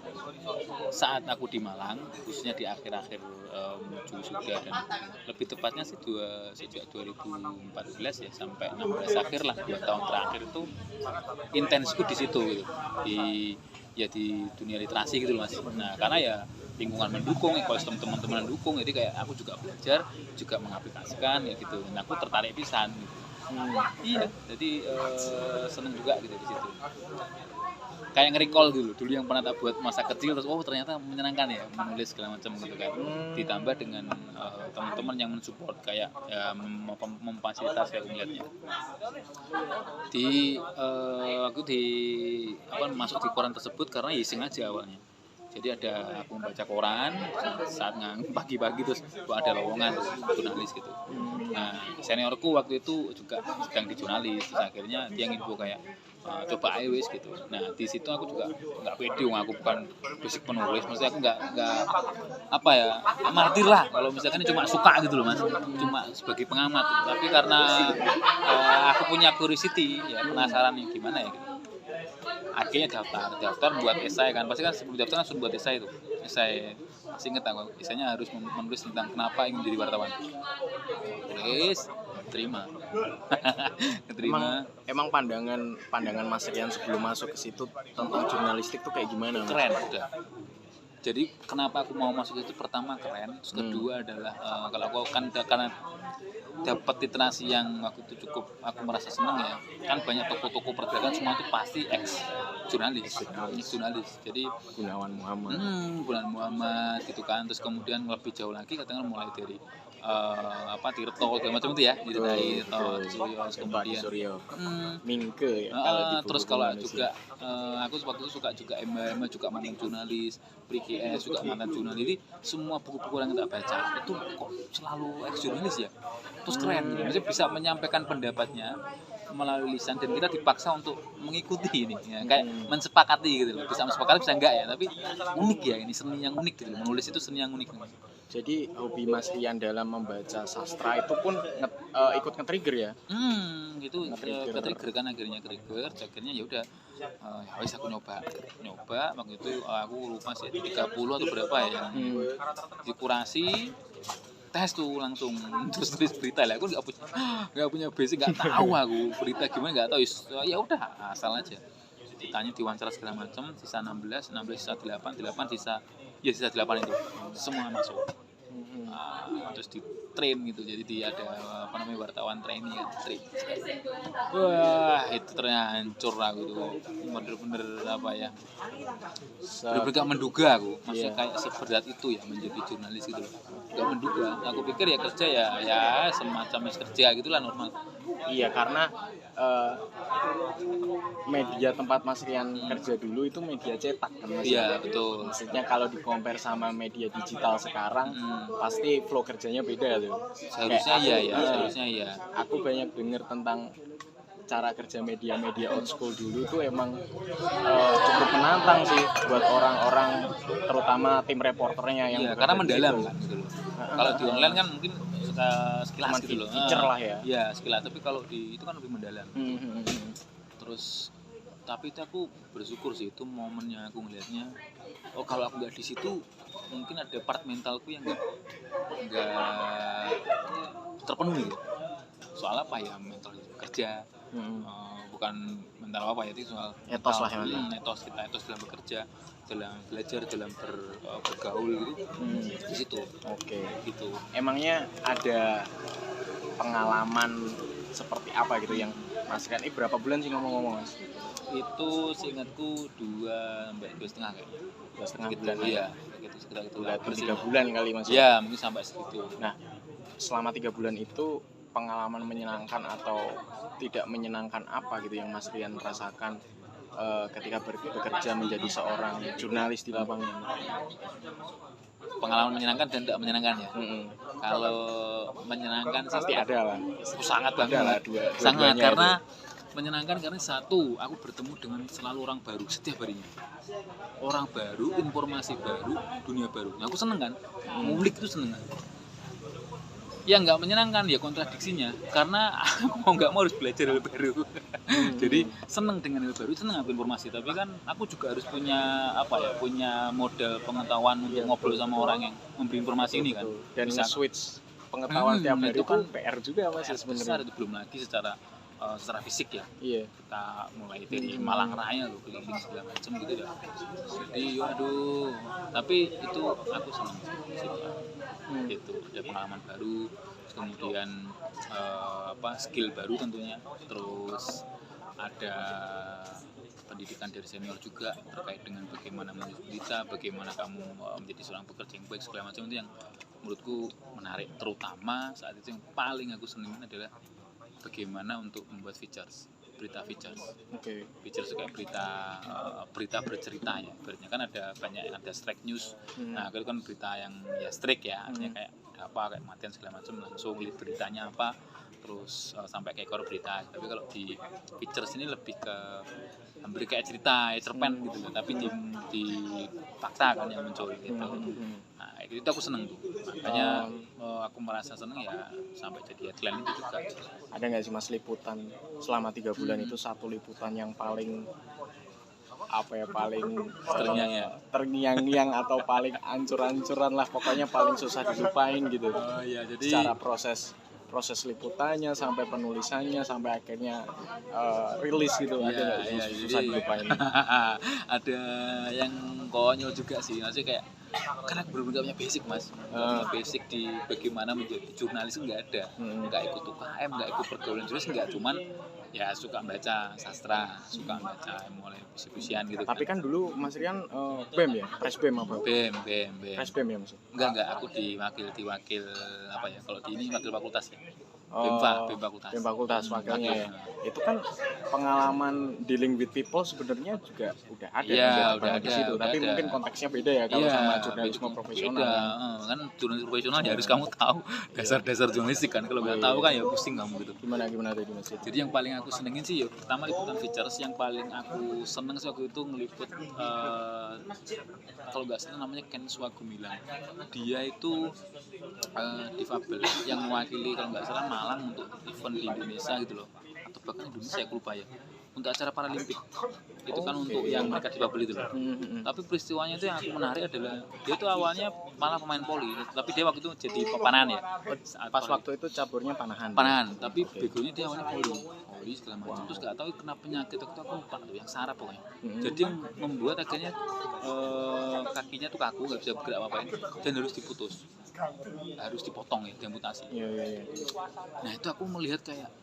saat aku di Malang khususnya di akhir-akhir menuju wisuda dan lebih tepatnya sih sejak 2014 ya sampai 16 akhir lah 2 tahun terakhir itu intensku di situ gitu di dunia literasi gitu loh Mas. Nah karena ya lingkungan mendukung, ekosistem teman-teman mendukung, jadi kayak aku juga belajar juga mengaplikasikan ya gitu dan aku tertarik pisan gitu. Iya, jadi seneng juga gitu di situ. Kayak nge-recall dulu yang pernah tak buat masa kecil terus ternyata menyenangkan ya menulis segala macam gitu kan. Ditambah dengan teman-teman yang mensupport kayak ya, memfasilitasi aku melihatnya. Aku masuk di koran tersebut karena iseng aja awalnya. Jadi aku membaca koran saat pagi-pagi terus ada lowongan jurnalis gitu. Nah seniorku waktu itu juga sedang di jurnalis, terus akhirnya dia nginfo kayak coba aja wis gitu. Nah di situ aku juga nggak pede, aku bukan basic penulis, maksudnya aku nggak amatir lah kalau misalkan ini cuma suka gitu loh Mas, cuma sebagai pengamat. Tapi karena aku punya curiosity ya penasaran nih gimana ya gitu. Akhirnya daftar buat esai kan, pasti kan sebelum daftar langsung buat esai itu masih inget aku esainya harus menulis tentang kenapa ingin jadi wartawan, tulis terima. Emang pandangan Mas Rian sebelum masuk ke situ tentang jurnalistik tuh kayak gimana Mas? Keren udah. Jadi kenapa aku mau masuk itu, pertama keren, terus kedua adalah kalau aku kan karena dapat literasi yang waktu itu cukup aku merasa senang ya, kan banyak toko-toko pergerakan semua itu pasti jurnalis. Jadi Gunawan Muhammad gitu kan, terus kemudian lebih jauh lagi katakan mulai dari Tirto segala macam itu ya, diceritain Suryo, kemudian Suryo, Mingke ya, kalau di terus kalau juga aku waktu itu suka juga Emma juga mantan jurnalis, Priki S juga mantan jurnalis. Jadi semua buku-buku yang kita baca itu kok selalu jurnalis ya, terus keren gitu, maksudnya bisa menyampaikan pendapatnya melalui lisan dan kita dipaksa untuk mengikuti ini ya, kayak mensepakati gitu loh, bisa mensepakati bisa enggak ya, tapi unik ya, ini seni yang unik gitu, menulis itu seni yang unik. Jadi hobi Mas Rian dalam membaca sastra itu pun ikut nge-trigger ya? Gitu ke-trigger kan, akhirnya ya udah wis aku nyoba waktu itu aku lupa sih 30 atau berapa ya yang dikurasi tes tuh langsung terus tulis berita lah. Aku nggak punya basic, nggak tahu aku berita gimana, nggak tahu. Ya udah asal aja ditanya, diwawancara segala macam. Sisa 16 sisa 8 sisa 8 itu semua masuk. Terus di train gitu, jadi ada wartawan trainee kan, wah itu ternyata hancur aku tuh, bener-bener bener-bener gak menduga aku, maksudnya kayak seberat itu ya menjadi jurnalis gitu loh, gak menduga. Aku pikir ya kerja ya semacam kerja gitulah, normal. Iya, karena media tempat Mas Rian kerja dulu itu media cetak kan Mas? Iya betul. Maksudnya kalau di-compare sama media digital sekarang pasti flow kerjanya beda tuh. Seharusnya iya. Aku banyak dengar tentang cara kerja media old school dulu tuh emang cukup menantang sih buat orang-orang, terutama tim reporternya yang Iya, bekerja karena di mendalam situ. kan gitu loh. Kalau di online kan mungkin sekilas Cuman gitu loh. feature lah ya. Iya, sekilas, tapi kalau di itu kan lebih mendalam. Hmm. Terus tapi itu aku bersyukur sih, itu momennya aku ngelihatnya, oh kalau aku nggak di situ mungkin ada part mentalku yang nggak terpenuhi gitu. Soal apa ya, mental kerja, bukan mental apa ya, itu soal Etos mental, lah ya. etos dalam bekerja, dalam belajar, dalam bergaul gitu, di situ Oke. gitu. Emangnya ada pengalaman seperti apa gitu yang Mas Rian, berapa bulan sih ngomong-ngomong Mas? Itu seingatku 2 sampai 2,5 kayaknya. 2,5 Gitu, bulan iya, gitu, sekitar itu lah. Berarti 3 bulan kali Mas. Ya, mungkin sampai segitu. Nah, selama 3 bulan itu pengalaman menyenangkan atau tidak menyenangkan apa gitu yang Mas Rian rasakan ketika bekerja menjadi seorang jurnalis di lapangan? Pengalaman menyenangkan dan tidak menyenangkan ya. Kalau menyenangkan sih Pasti ada lah. sangat banget. Ada lah, Sangat, dua-duanya karena menyenangkan karena satu, aku bertemu dengan selalu orang baru setiap harinya. Orang baru, informasi baru, dunia baru. Nah, aku seneng kan, ngulik itu seneng kan. Yang nggak menyenangkan ya kontradiksinya, karena aku mau nggak mau harus belajar hal baru. Jadi seneng dengan hal baru, seneng aku informasi, tapi kan aku juga harus punya apa ya, punya modal pengetahuan untuk ngobrol sama orang yang memberi informasi ini kan. Dan Bisa switch pengetahuan tiap hari itu kan PR juga Mas besar sebenarnya. itu, belum lagi secara fisik ya. Iya. Kita mulai dari Malang Raya loh, keliling segala macam gitu dah. Jadi waduh, tapi itu aku senang sih. Itu ada pengalaman baru, terus kemudian skill baru tentunya, terus ada pendidikan dari senior juga terkait dengan bagaimana menulis berita, bagaimana kamu menjadi seorang pekerja yang baik segala macam, itu yang menurutku menarik. Terutama saat itu yang paling aku senangin adalah bagaimana untuk membuat berita features. Features kayak berita bercerita ya. Berarti kan ada strike news. Nah, itu kan berita yang ya strike ya, artinya kayak apa, kayak matian segala macam, langsung lihat beritanya apa, terus sampai ke ekor berita. Tapi kalau di features ini lebih ke hampir kayak cerita cerpen gitu loh, tapi di fakta kan yang muncul gitu. Nah, itu aku seneng tuh. Makanya aku merasa seneng ya sampai jadi headline itu juga. Ada nggak sih Mas liputan selama 3 bulan itu, satu liputan yang paling paling terngiang-ngiang atau paling ancur-ancuran lah, pokoknya paling susah dilupain gitu. Ya, jadi secara proses liputannya sampai penulisannya sampai akhirnya rilis gitu, ada nggak sih susah dilupain? Ada yang konyol juga sih, maksudnya kayak karena aku benar-benar punya basic Mas, basic di bagaimana menjadi jurnalis nggak ada, nggak ikut UKM, nggak ikut pergaulan jurnalis, nggak, cuman ya suka baca sastra, suka baca mulai puisi-puisian gitu. Tapi kan dulu Mas Rian BEM ya, Pres BEM apa? BEM. Pres BEM ya Mas? Enggak, aku diwakil apa ya, kalau di ini wakil fakultas ya. BEM fakultas wakilnya ya. Itu kan pengalaman dealing with people sebenarnya juga udah ada ya, udah ada di situ, tapi ada. mungkin konteksnya beda ya kalau sama jurnalisme profesional. Kan jurnalis profesional ya harus kamu tahu dasar-dasar jurnalistik kan, kalau nggak tahu kan ya pusing kamu gitu. Gimana tadi Mas? Jadi yang paling aku senengin sih ya pertama liputan features, yang paling aku seneng sih waktu itu ngeliput kalau nggak salah namanya Ken Swagumilang. Dia itu difabel yang mewakili kalau nggak salah Malang untuk event di Indonesia gitu loh, atau bahkan Indonesia aku lupa ya, untuk acara Paralimpik itu kan, untuk yang mereka difabel itu loh. Tapi peristiwanya itu yang aku menarik adalah dia itu awalnya malah pemain voli, tapi dia waktu itu jadi panahan ya. Pas waktu itu caburnya panahan, tapi begonya dia awalnya voli segala macam, terus nggak tahu kena penyakit waktu itu, aku lupa tuh, yang saraf pokoknya. Jadi yang membuat akhirnya kakinya tuh kaku, nggak bisa bergerak apa-apain, dan harus harus dipotong ya, diamputasi. Iya. Nah, itu aku melihat kayak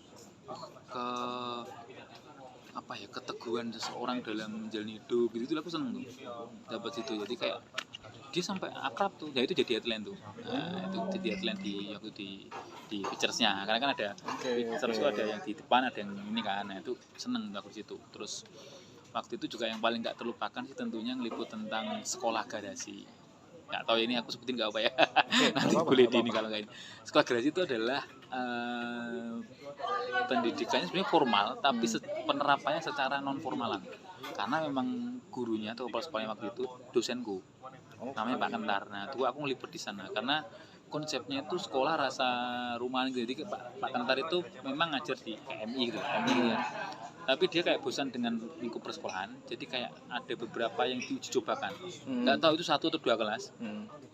keteguhan seseorang dalam menjalani hidup gitu, aku seneng tuh dapat situ. Jadi kayak dia sampai akrab tuh, ya itu jadi headline tuh. Nah, itu jadi headline waktu di featuresnya, karena kan ada features itu ada yang di depan, ada yang ini kan. Nah, itu seneng aku situ. Terus waktu itu juga yang paling nggak terlupakan sih tentunya ngeliput tentang sekolah garasi. Nggak tahu ini aku sebutin nggak apa ya, nanti boleh di ini kalau nggak ini. Sekolah garasi itu adalah pendidikannya sebenarnya formal, tapi penerapannya secara non formalan. Karena memang gurunya atau kepala sekolahnya waktu itu dosenku, namanya Pak Kentar. Nah, tuh aku ngeliput di sana karena konsepnya itu sekolah rasa rumahan gitu. Jadi Pak Kentar itu memang ngajar di KMI gitu, KMI gitu ya. Tapi dia kayak bosan dengan lingkup persekolahan, jadi kayak ada beberapa yang diuji cobakan. Nggak tahu itu 1 atau 2 kelas,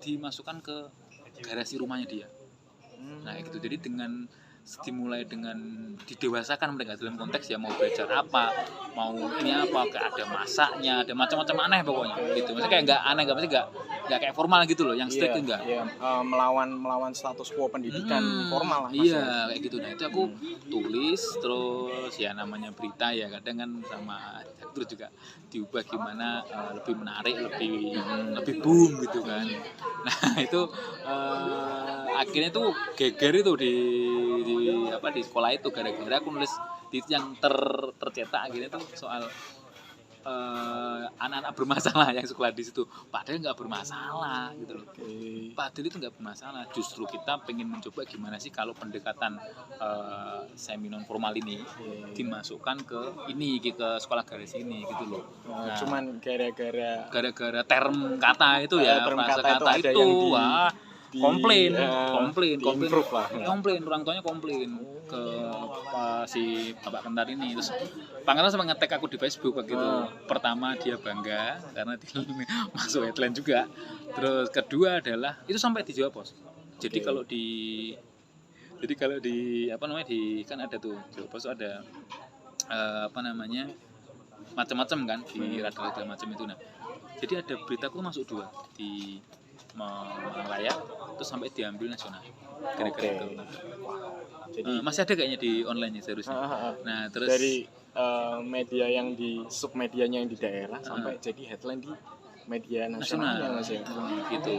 dimasukkan ke garasi rumahnya dia. Nah gitu, jadi dimulai dengan didewasakan mereka dalam konteks ya mau belajar apa, mau ini apa, kayak ada masaknya, ada macam-macam aneh pokoknya gitu. Maksudnya kayak nggak aneh, nggak kayak formal gitu loh, yang strict itu enggak. Iya, melawan status quo pendidikan formal lah. Iya, kayak gitu. Nah itu aku tulis, terus ya namanya berita ya kadang kan sama terus juga diubah gimana lebih menarik, lebih boom gitu kan. Nah itu akhirnya tuh geger itu di sekolah itu gara-gara aku nulis yang tercetak akhirnya tuh soal anak-anak bermasalah yang sekolah di situ. Padahal nggak bermasalah gitu loh. Padahal itu nggak bermasalah. Justru kita pengen mencoba gimana sih kalau pendekatan semi non formal ini dimasukkan ke sekolah garis ini gitu loh. Nah, cuman gara-gara term kata itu ya, bahasa kata itu wah komplain orang tuanya komplain ke si Bapak Kentar ini. Terus Pak Kentar sempat nge-tag aku di Facebook waktu itu. Pertama dia bangga karena dia masuk headline juga. Terus kedua adalah itu sampai dijawab pos. Jadi kalau di kan ada tuh di pos ada macam-macam kan di radar macam itu. Nah jadi ada beritaku masuk 2 di Malayar terus sampai diambil nasional gara-gara itu. Jadi masih ada kayaknya di online seharusnya. Nah terus dari media yang di submedianya yang di daerah sampai jadi headline di media nasional ya Mas ya. Gitu.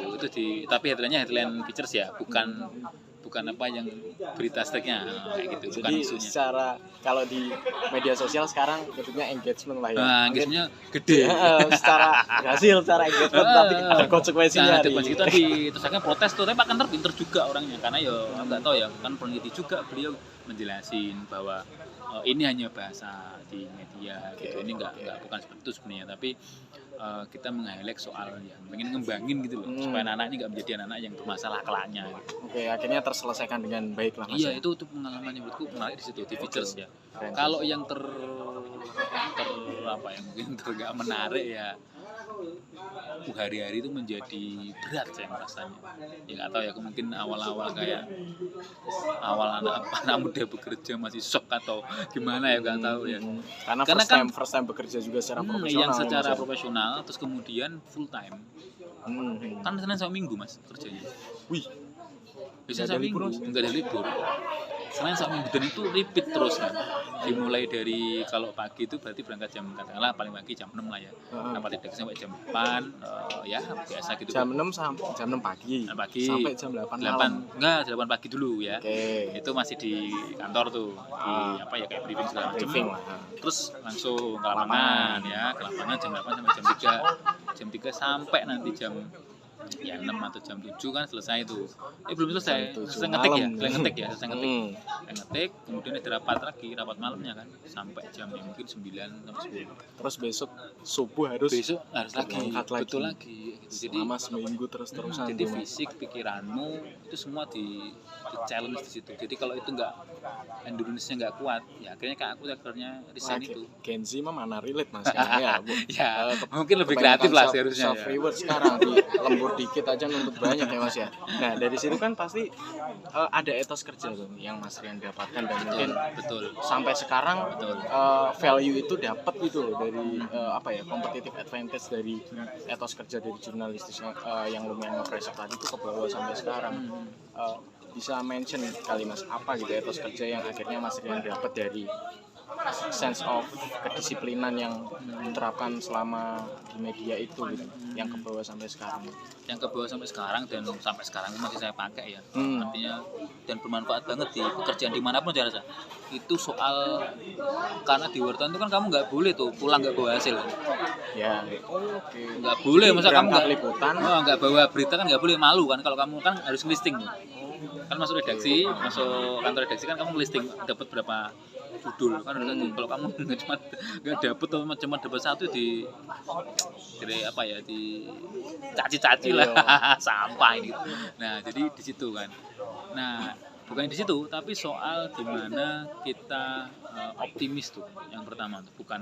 Tapi headline-nya headline features ya, bukan apa yang berita steknya kayak gitu. Jadi secara kalau di media sosial sekarang bentuknya engagement lah ya. Nah, engagementnya gede. secara engagement tapi ada konsekuensinya. Ada konsekuensi terus akhirnya protes tuh. Tapi Pak Kentar pinter juga orangnya karena ya nggak tahu ya, kan peneliti juga, beliau menjelasin bahwa ini hanya bahasa di media gitu. Ini bukan seperti itu sebenarnya, tapi kita meng-highlight soal yang pengen ngembangin gitu loh, supaya anak ini nggak menjadi anak yang bermasalah kelaknya gitu. Akhirnya terselesaikan dengan baik lah Mas. Iya, itu pengalaman yang menurutku menarik di situ, di features ya. Kalau yang mungkin nggak menarik ya hari-hari itu menjadi berat saya merasanya. Ya nggak tahu ya, mungkin awal-awal kayak anak muda bekerja masih shock atau gimana ya, nggak tahu ya. Karena first time bekerja juga secara profesional. Yang secara profesional terus kemudian full time. Kan Senin sampai Minggu Mas kerjanya. Wih. Bisa sampai Minggu, enggak ada libur. Senin sampai Minggu dan itu repeat terus kan. Dimulai dari kalau pagi itu berarti berangkat jam katakanlah paling pagi jam 6 lah ya. Dapat tidak sampai jam 8 ya biasa gitu. Jam 6 sampai jam 6 pagi. Sampai jam 8 malam. Enggak, 8 pagi dulu ya. Itu masih di kantor tuh. Di kayak briefing segala macam. Terus langsung ke lapangan ya, ke lapangan jam 8 sampai jam 3. Jam 3 sampai nanti jam 6 atau jam 7 kan selesai itu. Belum selesai. Selesai ngetik ya. Selesai ngetik, kemudian ada rapat malamnya kan sampai jam mungkin 9 sampai 10. Terus besok subuh harus lagi. Betul lagi. Gitu. Jadi selama seminggu terus-terusan. Jadi fisik, pikiranmu itu semua di challenge di situ. Jadi kalau itu endurance-nya nggak kuat, ya akhirnya resign itu. Gen Z mana relate Mas ya. Mungkin lebih kreatif lah seharusnya. Self reward sekarang di lembur dikit aja nuntut banyak ya Mas ya. Nah dari situ kan pasti ada etos kerja tuh yang Mas Rian dapatkan dan mungkin sampai sekarang value itu dapat gitu loh dari competitive advantage dari etos kerja dari jurnalistis yang lumayan nge-pressure tadi itu ke bawah sampai sekarang. Bisa mention kali Mas apa gitu etos kerja yang akhirnya Mas Rian dapat dari sense of kedisiplinan yang diterapkan selama di media itu gitu, yang ke bawah sampai sekarang. Yang ke bawah sampai sekarang dan sampai sekarang masih saya pakai ya. Artinya dan bermanfaat banget di pekerjaan dimanapun saya rasa. Itu soal karena di wartawan itu kan kamu nggak boleh tuh pulang nggak bawa hasil. Ya. Nggak boleh, masa kamu liputan nggak bawa berita kan nggak boleh, malu kan kalau kamu kan harus listing tuh. kan masuk redaksi, masuk kantor redaksi kan kamu listing dapat berapa judul kan kalau kamu nggak dapet atau cuma dapat satu di apa ya di caci-caci lah sampah ini gitu. Nah jadi di situ kan. Nah bukan di situ tapi soal gimana kita optimis tuh yang pertama tuh bukan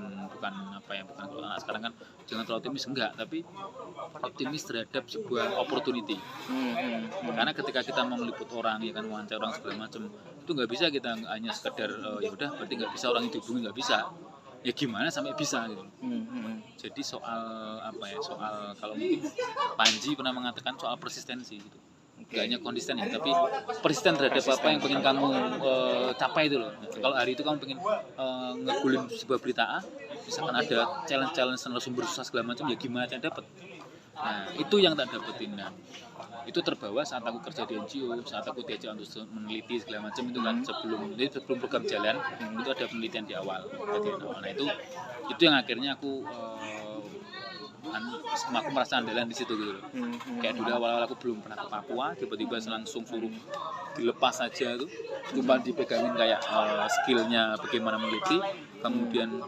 apa ya bukan kalau anak sekarang kan jangan terlalu optimis enggak tapi optimis terhadap sebuah opportunity. Karena ketika kita mau meliput orang ya kan wawancara orang segala macam itu nggak bisa kita hanya sekedar ya udah berarti nggak bisa orang itu dihubungi nggak bisa ya gimana sampai bisa gitu. Jadi soal apa ya soal kalau mungkin Panji pernah mengatakan soal persistensi gitu. Gak hanya konsisten ya, tapi persisten terhadap apa yang pengen kamu capai itu loh. Kalau hari itu kamu pengen ngegulin sebuah berita A, misalkan ada challenge narasumber susah segala macam, ya gimana cara dapet. Nah itu yang tak dapetin. Nah itu terbawa saat aku kerja di NGO, saat aku diajak untuk meneliti segala macam itu kan sebelum program jalan itu ada penelitian di awal. Nah itu yang akhirnya aku merasa andalan di situ gitu loh. Kayak dulu awal-awal aku belum pernah ke Papua, tiba-tiba langsung suruh dilepas saja tuh, cuma dipegangin kayak skillnya bagaimana meneliti, kemudian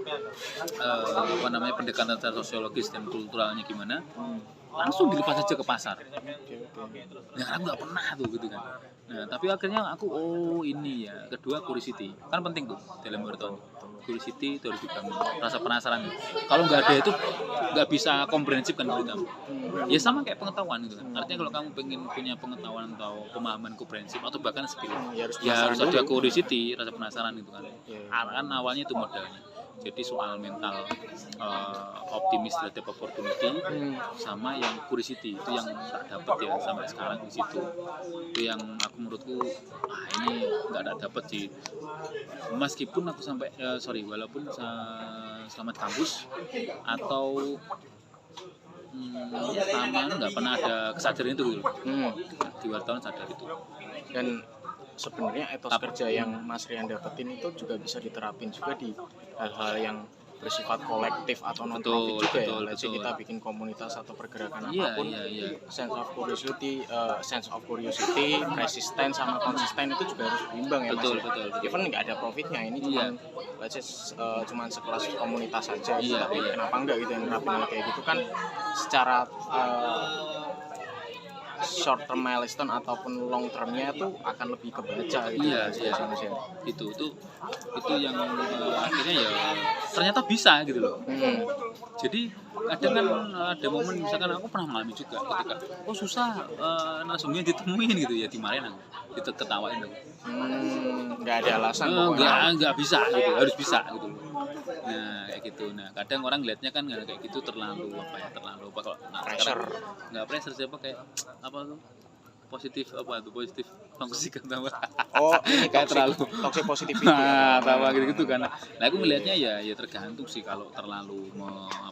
pendekatan secara sosiologis dan kulturalnya gimana, langsung dilepas saja ke pasar. Ya aku nggak pernah tuh gitu kan. Nah tapi akhirnya aku ini ya kedua curiosity kan penting tuh dalam bertahun. Curiosity itu harus dibangun, rasa penasaran. Kalau nggak ada itu nggak bisa komprehensif kan berita. Ya sama kayak pengetahuan gitu kan. Artinya kalau kamu pengen punya pengetahuan atau pemahaman komprehensif atau bahkan skill, ya harus ada curiosity, rasa penasaran gitu kan. Kan awalnya itu modalnya. Jadi soal mental optimis terhadap opportunity sama yang curiosity itu yang tak dapat ya sampai sekarang di situ. Itu yang aku menurutku ini nggak dapat sih. Meskipun aku sampai walaupun selamat kampus atau taman nggak pernah ada kesadaran itu gitu. Di wartawan sadar itu. Dan sebenarnya etos kerja yang Mas Rian dapetin itu juga bisa diterapin juga di hal-hal yang bersifat kolektif atau non profit juga ya. Let's say kita bikin komunitas atau pergerakan apapun, sense of curiosity, resisten sama konsisten itu juga harus berimbang ya Mas. Betul. Even nggak ada profitnya ini cuman sekelas komunitas saja, tapi kenapa enggak gitu yang nerapin hal kayak gitu kan secara short term milestone ataupun long termnya itu akan lebih kebaca gitu. Iya. Itu yang akhirnya ya ternyata bisa gitu loh. Jadi kadang kan ada momen misalkan aku pernah mengalami juga ketika susah narasumbernya ditemuin gitu ya dimarahin aku, ketawain aku. Nggak ada alasan nggak bisa gitu, harus bisa gitu loh. Nah kayak gitu. Nah kadang orang lihatnya kan kayak gitu terlalu apa kalau pressure. Nggak pressure siapa kayak apa tuh positif fungsi kan tambah ini kayak terlalu toxic positivity tambah gitu kan. Nah aku melihatnya ya tergantung sih kalau terlalu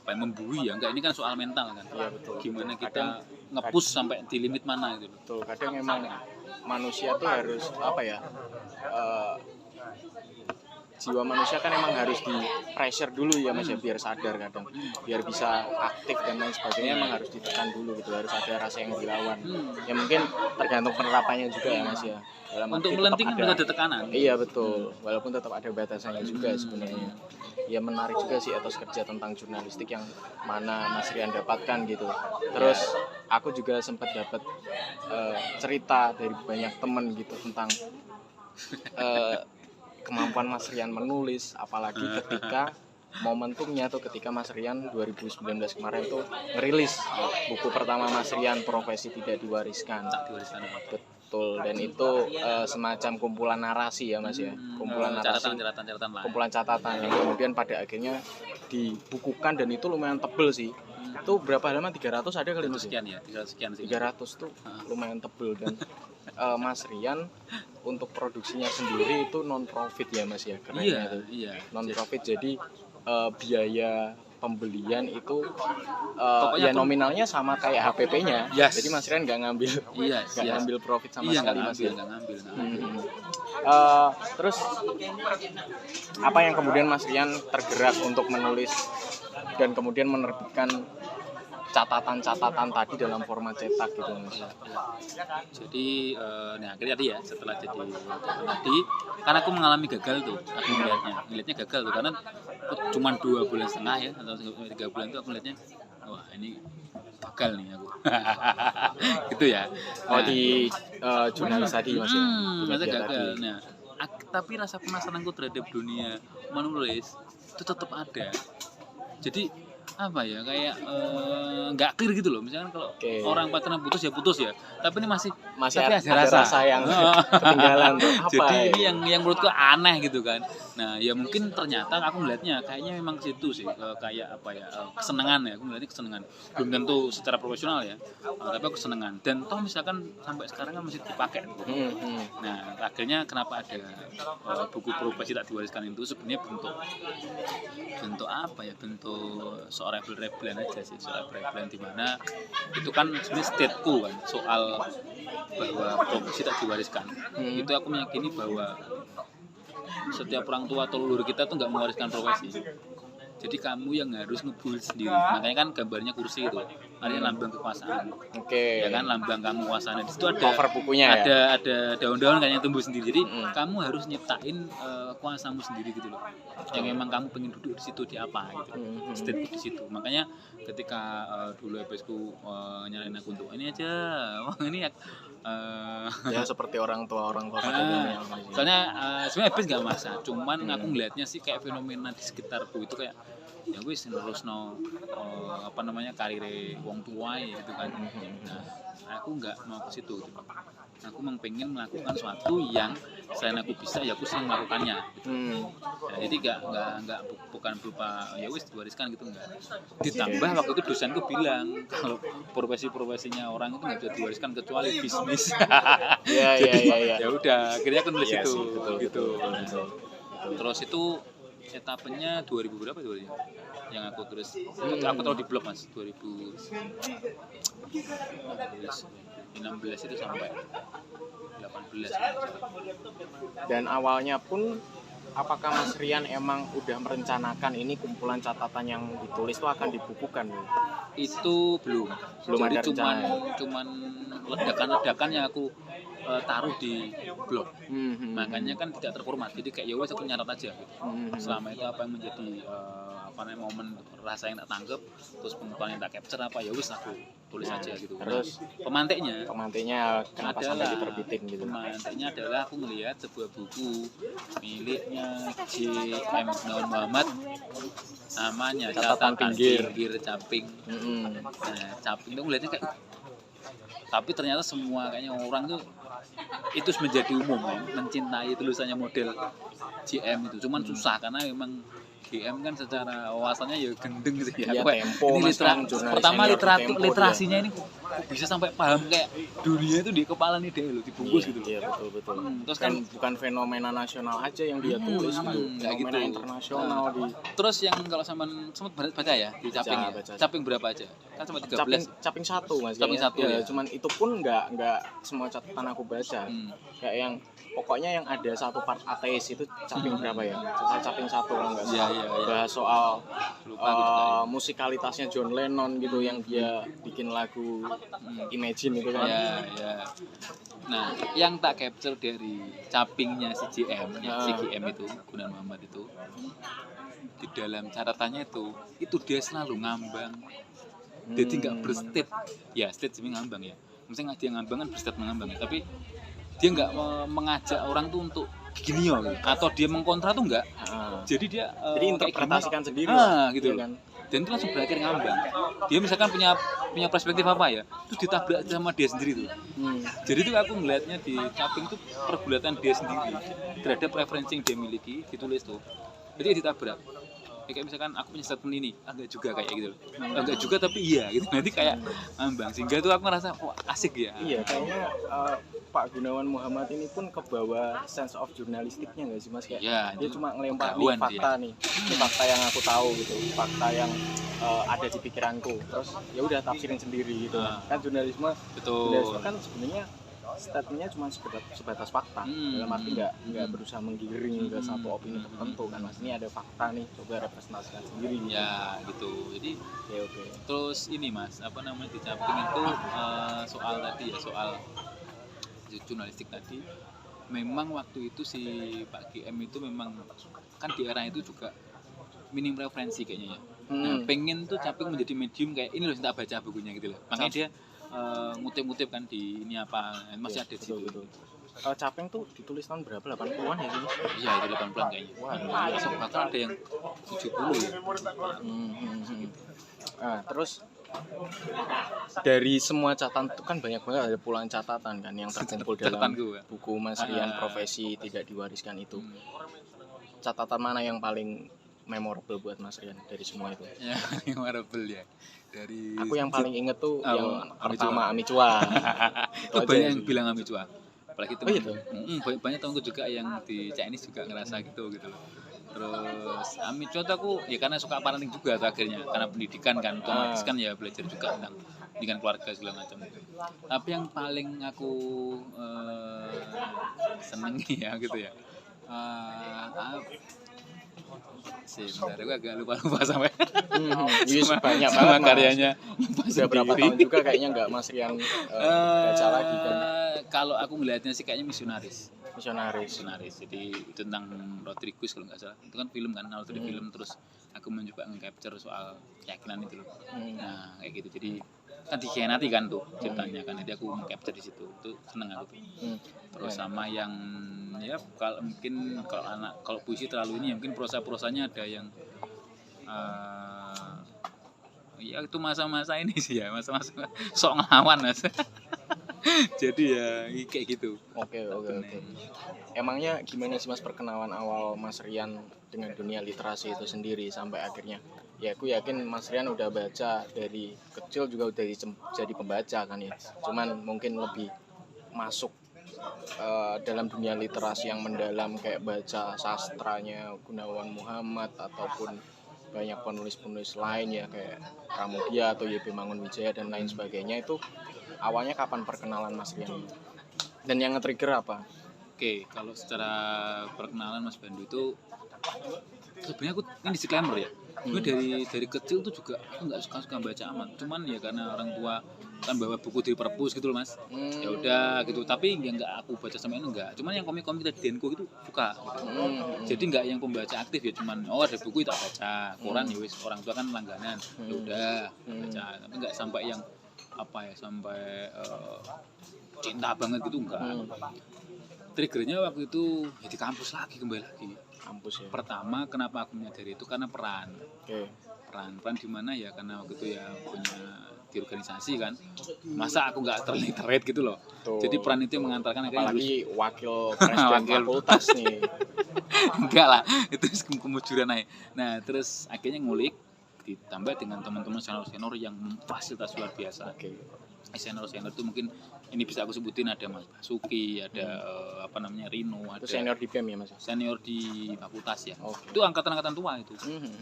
membui ya enggak, ini kan soal mental kan. Iya betul. Gimana kita nge-push sampai di limit mana gitu. Betul. Kadang emang manusia tuh harus jiwa manusia kan emang harus di pressure dulu ya Mas ya biar sadar kadang, biar bisa aktif dan lain sebagainya emang harus ditekan dulu gitu, harus ada rasa yang dilawan. Ya mungkin tergantung penerapannya juga ya Mas ya. Untuk melenting kan ada tekanan. Iya betul, walaupun tetap ada batasannya juga sebenarnya. Ya menarik juga sih etos kerja tentang jurnalistik yang mana Mas Rian dapatkan gitu. Terus aku juga sempat dapat cerita dari banyak teman gitu tentang kemampuan Mas Rian menulis, apalagi ketika momentumnya tuh ketika Mas Rian 2019 kemarin tuh ngerilis buku pertama Mas Rian, Profesi Tidak Diwariskan. Betul, dan itu semacam kumpulan narasi ya Mas ya, kumpulan narasi, kumpulan catatan yang kemudian pada akhirnya dibukukan dan itu lumayan tebel sih. Itu berapa halaman? 300 ada kali Mas? Sekian ya, 300 sih. 300 tuh lumayan tebel dan Mas Rian untuk produksinya sendiri itu non profit ya Mas ya, kerennya tuh. Iya. Non profit jadi biaya pembelian itu ya nominalnya sama kayak HPP-nya. Jadi Mas Rian nggak ngambil profit sama sekali Mas ya. Nggak ngambil. Terus apa yang kemudian Mas Rian tergerak untuk menulis dan kemudian menerbitkan catatan-catatan tadi dalam format cetak gitu Mas. Jadi nah akhirnya tadi ya setelah jadi wartawan tadi karena aku mengalami gagal tuh, aku ngelihatnya gagal tuh karena cuma 2,5 bulan ya atau 3 bulan tuh aku ngelihatnya wah ini gagal nih aku. Gitu ya. Oh di jurnalis tadi Mas ya. Di Masa media gagal. tadi. Nah, tapi rasa penasaranku terhadap dunia menulis itu tetap ada. Jadi apa ya kayak nggak clear gitu loh. Misalkan kalau Oke. orang pacaran putus ya, tapi ini masih tapi ada rasa yang ketinggalan tuh. Apa jadi ya? ini yang menurutku aneh gitu kan. Nah ya mungkin ternyata aku melihatnya kayaknya memang ke situ sih kayak apa ya kesenangan ya, aku melihatnya kesenangan belum tentu secara profesional ya, tapi aku kesenangan dan toh misalkan sampai sekarang kan masih dipakai. Nah akhirnya kenapa ada buku profesi tak diwariskan itu sebenarnya bentuk apa ya, bentuk soal rebel-rebelan aja sih, soal rebel di mana itu kan sebenarnya stateku kan soal bahwa profesi tak diwariskan. Itu aku meyakini bahwa setiap orang tua atau leluhur kita tuh nggak mewariskan profesi. Jadi kamu yang harus ngebuild sendiri. Makanya kan gambarnya kursi itu, artinya lambang kekuasaan. Oke. Ya kan lambang kamu kekuasaan. Di situ ada Cover bukunya ya. ada daun-daun kan yang tumbuh sendiri. Jadi kamu harus nyiptain kuasamu sendiri gitu loh. Yang memang kamu pengen duduk di situ di apa gitu. State di situ. Makanya ketika dulu FSku nyaranin aku untuk ini aja, wah ini Ya seperti orang tua soalnya sebenarnya FBS nggak masalah, cuman aku ngelihatnya sih kayak fenomena di sekitarku itu kayak ya wis nerusno apa namanya karire wong tua ya gitu kan. Nah aku nggak mau ke situ gitu. Aku memang pengen melakukan sesuatu yang selain aku bisa ya aku sering melakukannya gitu. Nah, jadi nggak bukan berupa ya wis diwariskan gitu enggak. Ditambah waktu itu dosenku bilang kalau profesinya orang itu nggak bisa diwariskan kecuali bisnis. Iya. Ya udah akhirnya aku nulis Iya itu sih, betul. Terus itu etapenya 2000 berapa tuh ya? Yang aku tulis aku taruh di blog Mas 2016 itu sampai 18. Dan awalnya pun apakah Mas Rian emang udah merencanakan ini kumpulan catatan yang ditulis itu akan dibukukan? Itu belum Ada jadi rencana. cuman ledakan-ledakan yang aku taruh di blog. Makanya kan tidak terformat. Jadi kayak ya wes aku nyatat aja gitu. Selama itu apa yang menjadi momen rasa yang tak tangkep, terus pengetahuan yang tak capture apa ya wes aku tulis aja gitu. Terus pemantiknya kenapa sampai diterbitin gitu? Pemantiknya adalah aku melihat sebuah buku miliknya J. M. Gunawan Muhammad, namanya Catatan pinggir Caping. Nah, Caping itu melihatnya kayak tapi ternyata semua kayaknya orang tuh itu menjadi umum ya, mencintai tulisannya model JM itu. Cuman susah karena memang GM kan secara wawasannya ya gendeng gitu ya. Iya, Tempo, ini Mas, kan, jurnalis pertama senior Tempo, literasinya ini kok bisa sampai paham kayak dunia itu di kepala nih deh loh, dibungkus gitu loh. Iya betul. Terus kan bukan fenomena nasional aja yang dia tulis gitu, fenomena gitu. internasional di. Terus yang kalau sempat baca ya di Caping ya. Baca. Caping berapa aja? Kan cuma 13. Caping 1 Mas. Caping 1 ya. Cuman itu pun nggak semua catatan aku baca. Kayak yang pokoknya yang ada satu part ateis itu caping berapa ya? Caping 1 kalau nggak salah. Iya. Bahas soal Lupa gitu musikalitasnya John Lennon gitu yang dia bikin lagu Imagine itu kan. Ya. Nah, yang tak capture dari capingnya si GM itu, Gunawan Muhammad itu, di dalam catatannya itu dia selalu ngambang. Jadi nggak berstate, ya state sih ngambang ya. Misalnya dia ngambang kan berstate mengambang ya, tapi dia nggak mengajak orang tuh untuk gini ya, atau dia mengkontra tuh nggak. Jadi dia interpretasikan sendiri. Gitu ya kan. Dan itu langsung berakhir ngambang. Dia misalkan punya perspektif apa ya, terus ditabrak sama dia sendiri tuh. Jadi itu aku ngelihatnya di Caping itu pergulatan dia sendiri terhadap referensi yang dia miliki ditulis tuh. Jadi ditabrak. Kayak misalkan aku punya statement ini, enggak juga kayak gitu. Enggak juga tapi iya gitu. Nanti kayak ngambang. Sehingga tuh aku ngerasa wah asik ya. Iya, kayaknya Pak Gunawan Muhammad ini pun kebawa sense of jurnalistiknya nggak sih Mas? Kayak dia cuma ngelempar nih fakta nih. Ini fakta yang aku tahu gitu, fakta yang ada di pikiranku. Terus ya udah tafsirin sendiri gitu. Kan jurnalisme kan sebenarnya statementnya cuma sebatas fakta. Dalam arti nggak berusaha menggiring ke satu opini tertentu kan, mas. Ini ada fakta nih, coba representasikan sendiri gitu. Ya gitu. Jadi Oke. terus ini mas, apa namanya di Caping itu soal tadi ya, soal jurnalistik tadi. Memang waktu itu si Pak GM itu memang kan di era itu juga minim referensi kayaknya ya. Nah, pengen tuh Caping menjadi medium kayak ini loh, tak baca bukunya gitu loh. Makanya dia ngutip-ngutip kan di ini apa, masih ada di situ. Betul. Capeng tuh ditulis tahun berapa? 80-an ya sini? Iya, itu 80-an kayaknya. Wah, bahkan ada yang 70 ya. Nah, terus dari semua catatan itu kan banyak banget, ada puluhan catatan kan yang terkumpul dalam buku Mas Rian Profesi Tidak Diwariskan itu. Catatan mana yang paling memorable buat Mas Rian dari semua itu? Ya, memorable ya. Dari aku yang paling inget tuh yang pertama Amicua. Itu banyak yang bilang Amicua. Apalagi temen, gitu? Banyak temanku juga yang di Chinese juga ngerasa gitu loh. Terus Amicua tuh aku ya karena suka parenting juga tuh akhirnya, karena pendidikan kan otomatis kan ya belajar juga tentang pendidikan keluarga segala macam. Tapi yang paling aku senengi ya gitu ya, sebentar gue agak lupa sampai banyak sama karyanya. Udah berapa tahun juga kayaknya nggak Mas Rian baca lagi kan? Kalau aku melihatnya sih kayaknya misionaris. Jadi itu tentang Rodriguez kalau nggak salah. Itu kan film kan, autor film, terus aku mencoba nge-capture soal keyakinan itu loh. Nah kayak gitu, jadi kan dikhianati kan tuh ceritanya kan, jadi aku meng-capture di situ, itu seneng aku tuh. Terus sama yang ya kalau puisi terlalu ini ya, mungkin prosanya ada yang ya itu masa-masa ini sih ya, masa-masa sok ngelawan mas. Jadi ya kayak gitu. Oke. Emangnya gimana sih mas perkenalan awal Mas Rian dengan dunia literasi itu sendiri sampai akhirnya? Ya aku yakin Mas Rian udah baca dari kecil juga udah jadi pembaca kan ya. Cuman mungkin lebih masuk dalam dunia literasi yang mendalam kayak baca sastranya Gunawan Muhammad ataupun banyak penulis-penulis lain ya kayak Pramudia atau YB Mangunwijaya dan lain sebagainya. Itu awalnya kapan perkenalan Mas Rian? Dan yang nge-trigger apa? Oke, kalau secara perkenalan Mas Bandu itu sebenarnya aku ini disclaimer ya. Gue dari kecil tuh juga aku nggak suka baca amat. Cuman ya karena orang tua kan bawa buku dari perpus gitu loh mas. Ya udah gitu. Tapi ya nggak aku baca sama ini enggak. Cuman yang komik-komik dari Denko itu suka. Gitu. Jadi nggak yang pembaca aktif ya. Cuman ada buku tak baca. Koran ya wis, orang tua kan langganan. Ya udah baca. Tapi nggak sampai yang sampai cinta banget gitu enggak. Triggernya waktu itu ya di kampus lagi, kembali lagi. Kampus ya. Pertama kenapa aku menyadari itu karena peran di mana ya, karena waktu itu ya punya di organisasi kan, masa aku nggak terliterate gitu loh. Jadi peran itu yang mengantarkan akhirnya apalagi wakil presiden fakultas nih. Enggak lah, itu kemujuran aja. Nah terus akhirnya ngulik, ditambah dengan teman-teman senior yang fasilitas luar biasa. Senior itu mungkin ini bisa aku sebutin, ada Mas Basuki, ada Rino, ada senior di BEM ya mas? Senior di fakultas ya. Itu angkatan tua itu.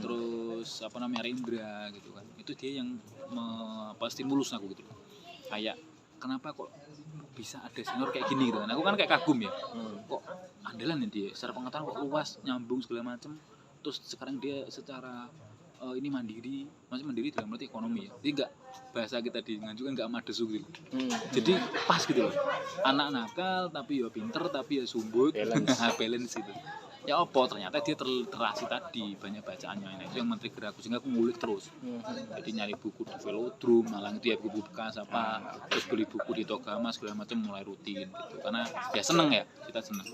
Terus Rendra gitu kan. Itu dia yang stimulus aku gitu. Kayak kenapa kok bisa ada senior kayak gini gitu kan. Aku kan kayak kagum ya. Kok andalan ya dia, secara pengetahuan kok luas, nyambung segala macam. Terus sekarang dia secara ini mandiri dalam arti ekonomi ya. Jadi enggak, bahasa kita di Nganjuk kan enggak madesu gitu. Jadi pas gitu loh. Anak nakal tapi ya pinter, tapi ya sumbut, balance gitu. Ya ternyata dia terasi tadi, banyak bacaannya ini. Itu yang men-trigger aku sehingga aku ngulik terus. Jadi nyari buku di Velodrome, Malang itu ya buku bekas terus beli buku di Togama segala macam, mulai rutin gitu. Karena ya seneng ya, kita seneng.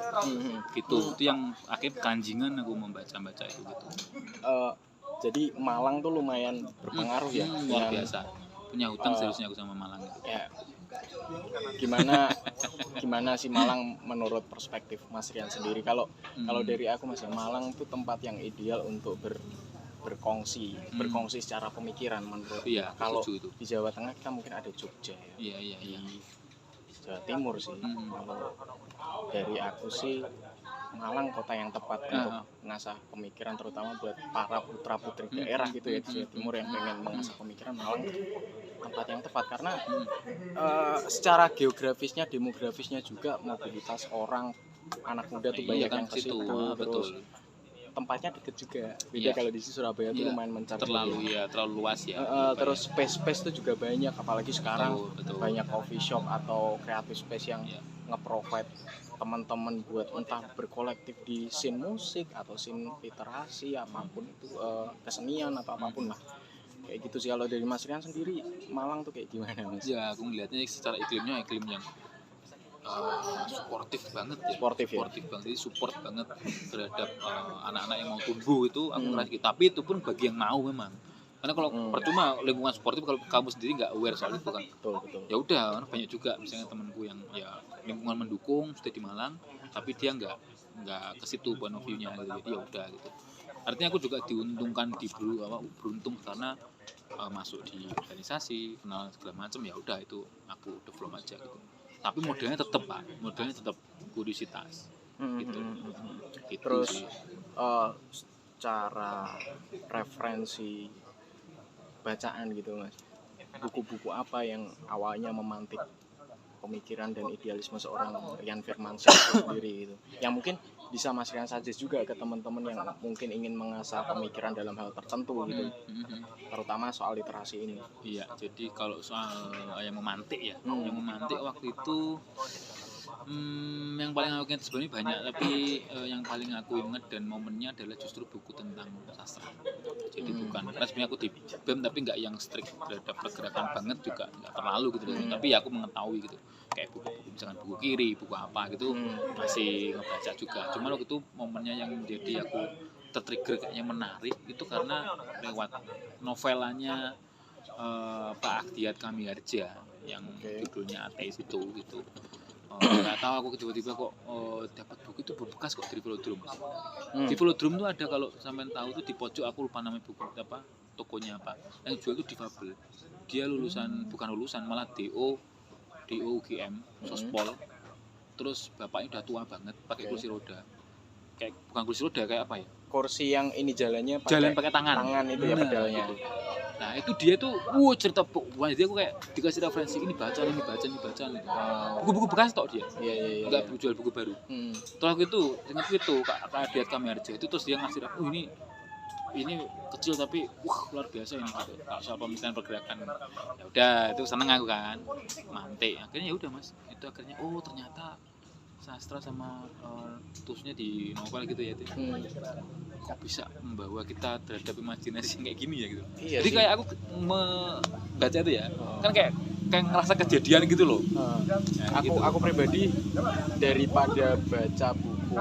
Gitu. Itu yang akhirnya kanjingan aku membaca itu gitu. Jadi Malang tuh lumayan berpengaruh ya. Luar biasa. Punya hutang seriusnya aku sama Malang itu. Ya. Gimana sih Malang menurut perspektif Mas Rian sendiri? Kalau dari aku Mas, Malang itu tempat yang ideal untuk berkongsi secara pemikiran menurut. Iya, kalau di Jawa Tengah kita mungkin ada Jogja ya. Iya. Di Jawa Timur sih. Kalau dari aku sih Malang kota yang tepat untuk mengasah pemikiran, terutama buat para putra putri daerah gitu ya di Jawa Timur yang pengen mengasah pemikiran. Malang tempat yang tepat karena secara geografisnya, demografisnya juga mobilitas orang anak muda tuh banyak kan yang ke situ, betul. terus tempatnya deket juga. Beda Iya. kalau di Surabaya tuh Iya, lumayan mencari. terlalu luas ya. Terus space tuh juga banyak, apalagi sekarang Betul. banyak coffee shop atau creative space yang Iya. nge-provide teman-teman buat entah berkolektif di scene musik atau scene literasi apapun itu, kesenian atau apapun lah. Kayak gitu sih. Kalau dari Mas Rian sendiri, Malang tuh kayak gimana Mas? Ya, aku ngelihatnya secara iklimnya iklim yang suportif banget ya. Sportif ya? Suportif banget, jadi support banget terhadap anak-anak yang mau tumbuh itu aku ngerasa gitu. Tapi itu pun bagi yang mau memang. Karena kalau percuma lingkungan sportif kalau kamu sendiri nggak aware soal itu kan. Betul. Ya udah, karena banyak juga misalnya temanku yang ya lingkungan mendukung sudah di Malang, tapi dia nggak ke situ point of view-nya gitu. Jadi ya udah gitu. Artinya aku juga diuntungkan beruntung karena masuk di organisasi, kenal segala macam, ya udah itu aku develop aja gitu. Tapi modelnya tetap kuriositas gitu. Gitu Terus sih. Secara referensi bacaan gitu Mas, buku-buku apa yang awalnya memantik pemikiran dan idealisme seorang Rian Firmansyah itu sendiri gitu, yang mungkin bisa Mas Rian suggest juga ke teman-teman yang mungkin ingin mengasah pemikiran dalam hal tertentu gitu, terutama soal literasi ini. Iya, jadi kalau soal yang memantik ya, yang memantik waktu itu yang paling aku ingat sebenarnya banyak, tapi yang paling aku ingat dan momennya adalah justru buku tentang sastra. Jadi bukan, karena sebenarnya aku di BEM tapi nggak yang strict terhadap pergerakan banget juga, nggak terlalu gitu. Tapi ya aku mengetahui gitu, kayak buku-buku misalkan buku kiri, buku apa gitu masih ngebaca juga. Cuman waktu itu momennya yang menjadi aku tertrigger kayaknya menarik itu karena lewat novelanya Pak Akdiat Kamiharja yang judulnya Ateis itu gitu. Nggak tahu aku tiba-tiba kok dapat buku itu bekas kok dari Velodrome. Di Velodrome tuh ada, kalau sampean tahu tuh di pojok, aku lupa namanya buku apa, tokonya apa, yang jual itu difabel. Dia bukan lulusan malah DO UGM Sospol. Terus bapaknya udah tua banget, pakai kursi roda. Kayak bukan kursi roda, kayak apa ya? Kursi yang ini jalan pakai tangan itu ya pedalnya. Gitu. Nah itu dia tuh cerita wah, dia aku kayak dikasih referensi ini baca gitu. Buku-buku bekas tok dia. Iya. Enggak jual buku baru. Terus aku itu ingat itu Kak Diat Kamiharja itu, terus dia ngasih ini kecil tapi luar biasa ini gitu. Soal pemikiran pergerakan. Ya udah, itu seneng aku kan. Mantik. Akhirnya ya udah Mas. Itu akhirnya ternyata sastra sama tulisnya di novel gitu ya itu. Kok bisa membawa kita terhadap imajinasi kayak gini ya gitu. Iya, jadi sih. Kayak aku membaca itu ya, kan kayak ngerasa kejadian gitu loh. Aku pribadi daripada baca buku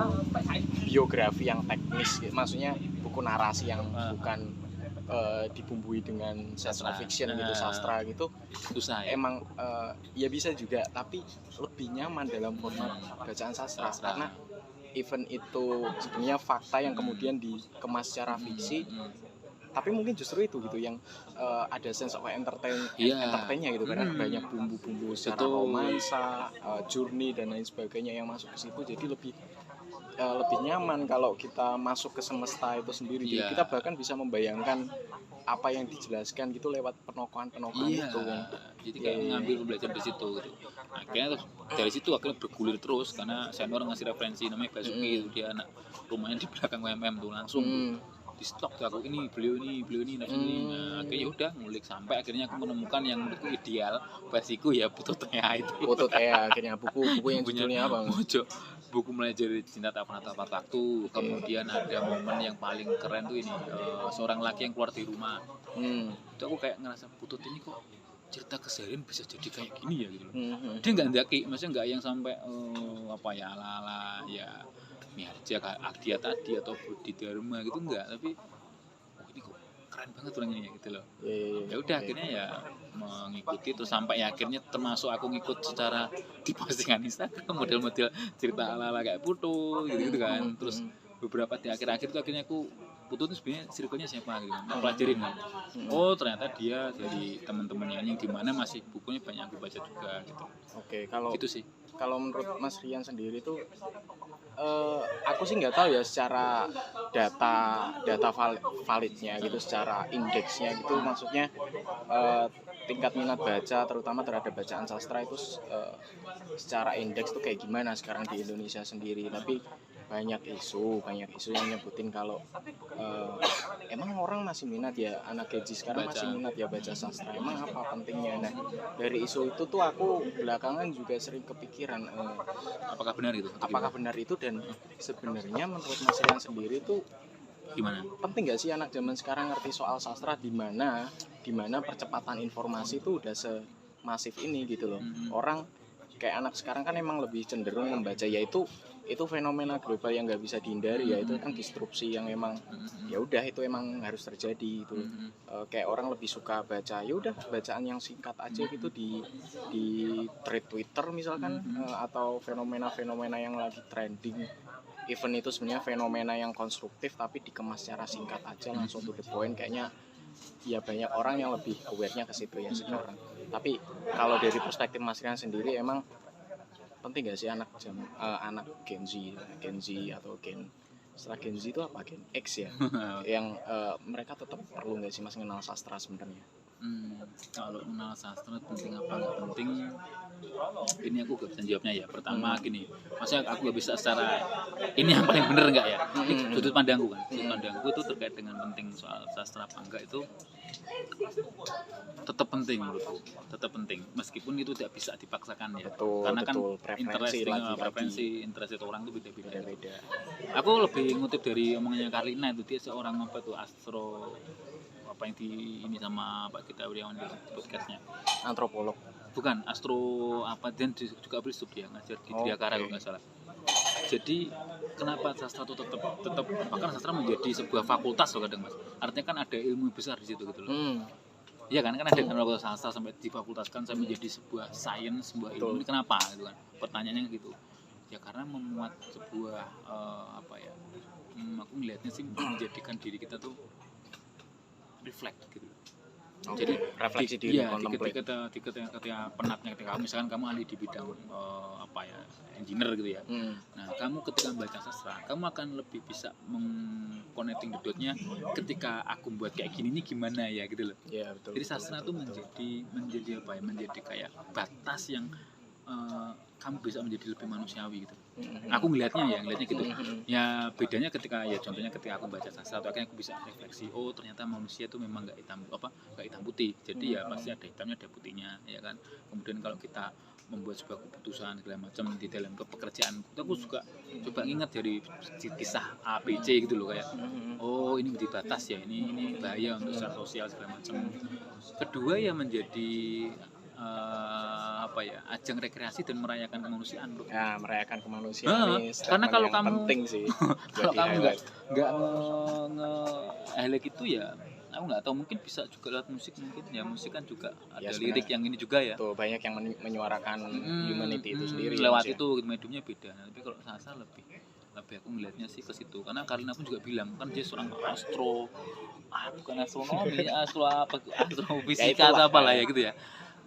biografi yang teknis, maksudnya buku narasi yang bukan dibumbui dengan science fiction gitu, sastra gitu, susah ya? Emang ya bisa juga, tapi lebih nyaman dalam format bacaan sastra. Karena event itu sebenarnya fakta yang kemudian dikemas secara fiksi, tapi mungkin justru itu gitu yang ada sense of entertainnya gitu, karena banyak bumbu-bumbu secara romansa, journey dan lain sebagainya yang masuk ke situ, jadi lebih nyaman kalau kita masuk ke semesta itu sendiri. Jadi kita bahkan bisa membayangkan apa yang dijelaskan gitu lewat penokohan-penokohan itu kan. Jadi kayak ngambil pembelajaran di situ gitu. Akhirnya dari situ akhirnya bergulir terus karena senior ngasih referensi namanya Basuki, dia anak rumahnya di belakang UMM tuh, langsung di stok tuh aku beliau ini. Nah, akhirnya ya udah ngulik sampai akhirnya aku menemukan yang menurutku ideal basiku ya Putut Ea itu. Putut Ea akhirnya buku yang judulnya apa? Buku Melajari Cinta Tak Pernah Tepat Waktu. Kemudian ada momen yang paling keren tuh ini, seorang laki yang keluar dari rumah. Itu aku kayak ngerasa Putut ini kok cerita keseharian bisa jadi kayak gini ya gitu. Dia nggak ndaki, maksudnya nggak yang sampai apa ya ala-ala ya Miharja Akdia tadi atau Budi Dharma gitu, enggak, tapi ini kok keren banget orang ini gitu loh. Ya udah akhirnya ya mengikuti terus sampai ya akhirnya termasuk aku ngikut secara di postingan Instagram model-model cerita ala-ala kayak foto gitu kan. Terus beberapa di akhir-akhir itu akhirnya aku Putu itu sebenarnya circle-nya siapa gitu kan, pelajarin kan. Oh ternyata dia dari teman-temannya yang dimana masih bukunya banyak aku baca juga gitu. Oke, kalau Gitu sih. kalau menurut Mas Rian sendiri tuh aku sih nggak tahu ya secara data validnya gitu, secara indeksnya gitu, maksudnya tingkat minat baca terutama terhadap bacaan sastra itu secara indeks tuh kayak gimana sekarang di Indonesia sendiri. Tapi banyak isu yang nyebutin kalau emang orang masih minat ya, anak Gen Z sekarang Baca. masih minat ya baca sastra, emang apa pentingnya. Nah dari isu itu tuh aku belakangan juga sering kepikiran Apakah benar gitu? Atau apakah benar itu, dan sebenarnya menurut Mas Rian sendiri tuh gimana? penting nggak sih anak zaman sekarang ngerti soal sastra, di mana percepatan informasi itu udah semasif ini gitu loh. Orang kayak anak sekarang kan emang lebih cenderung membaca, yaitu fenomena global yang nggak bisa dihindari ya, itu kan disrupsi yang emang ya udah itu emang harus terjadi itu. Kayak orang lebih suka baca ya udah bacaan yang singkat aja gitu di thread Twitter misalkan, atau fenomena-fenomena yang lagi trending. Event itu sebenarnya fenomena yang konstruktif tapi dikemas secara singkat aja, langsung to the point. Kayaknya ya banyak orang yang lebih aware-nya ke situ ya sekarang. Tapi kalau dari perspektif Mas Rian sendiri, emang penting nggak sih anak Gen Z atau setelah Gen Z itu apa, Gen X ya, yang mereka tetap perlu nggak sih Mas mengenal sastra sebenarnya? Kalau mengenal sastra penting apa nggak penting, ini aku gak bisa jawabnya ya. Pertama gini, maksudnya aku gak bisa secara ini yang paling bener nggak ya, ini sudut pandangku kan. Sudut pandangku itu terkait dengan penting soal sastra apa enggak itu tetap penting menurutku, tetap penting meskipun itu tidak bisa dipaksakan ya. Betul, Karena kan preferensi interest orang itu beda-beda. beda. Aku lebih ngutip dari omongannya Karlina itu, dia seorang apa tuh astro apa yang di ini sama Pak Gita Wirjawan di podcastnya, Antropolog. bukan astro apa, dan juga filsuf, dia ngajar di Triakara kalau nggak salah. Jadi kenapa sastra itu tetap bahkan sastra menjadi sebuah fakultas loh kadang Mas, artinya kan ada ilmu besar di situ gitu loh. Iya kan ada fakultas sastra sampai difakultaskan sampai menjadi sebuah sains, sebuah ilmu. Ini kenapa gitu kan, pertanyaannya gitu ya, karena memuat sebuah apa ya, aku melihatnya sih menjadikan diri kita tuh reflect gitu. Jadi refleksi diri, ketika penatnya, ketika misalkan kamu ahli di bidang apa ya, engineer gitu ya. Nah kamu ketika membaca sastra kamu akan lebih bisa connecting the dot-nya, ketika aku buat kayak gini nih gimana ya gitu loh. Ya, betul. Jadi sastra itu menjadi apa ya, menjadi kayak batas yang kamu bisa menjadi lebih manusiawi gitu. Aku ngelihatnya gitu. Ya bedanya ketika ya contohnya ketika aku baca sastra, atau akhirnya aku bisa refleksi, oh ternyata manusia itu memang nggak hitam putih. Jadi ya pasti ada hitamnya ada putihnya ya kan. Kemudian kalau kita membuat sebuah keputusan segala macam di dalam pekerjaan, aku juga coba ingat dari kisah ABC gitu loh, kayak oh ini menjadi batas ya, ini bahaya untuk secara sosial segala macam. Kedua ya menjadi apa ya, ajang rekreasi dan merayakan kemanusiaan bro. Ya, merayakan kemanusiaan ini karena kalau kamu penting sih. Kalau kamu nggak nge-highlight itu ya, aku nggak tahu, mungkin bisa juga lewat musik, mungkin ya musik kan juga ada lirik yang ini juga ya. Tuh banyak yang menyuarakan humanity itu sendiri. Lewat itu mediumnya beda. Tapi kalau sastra lebih aku melihatnya sih ke situ, karena Karlina pun juga bilang kan dia seorang bukan astronomi, astrofisika atau apalah ya gitu ya.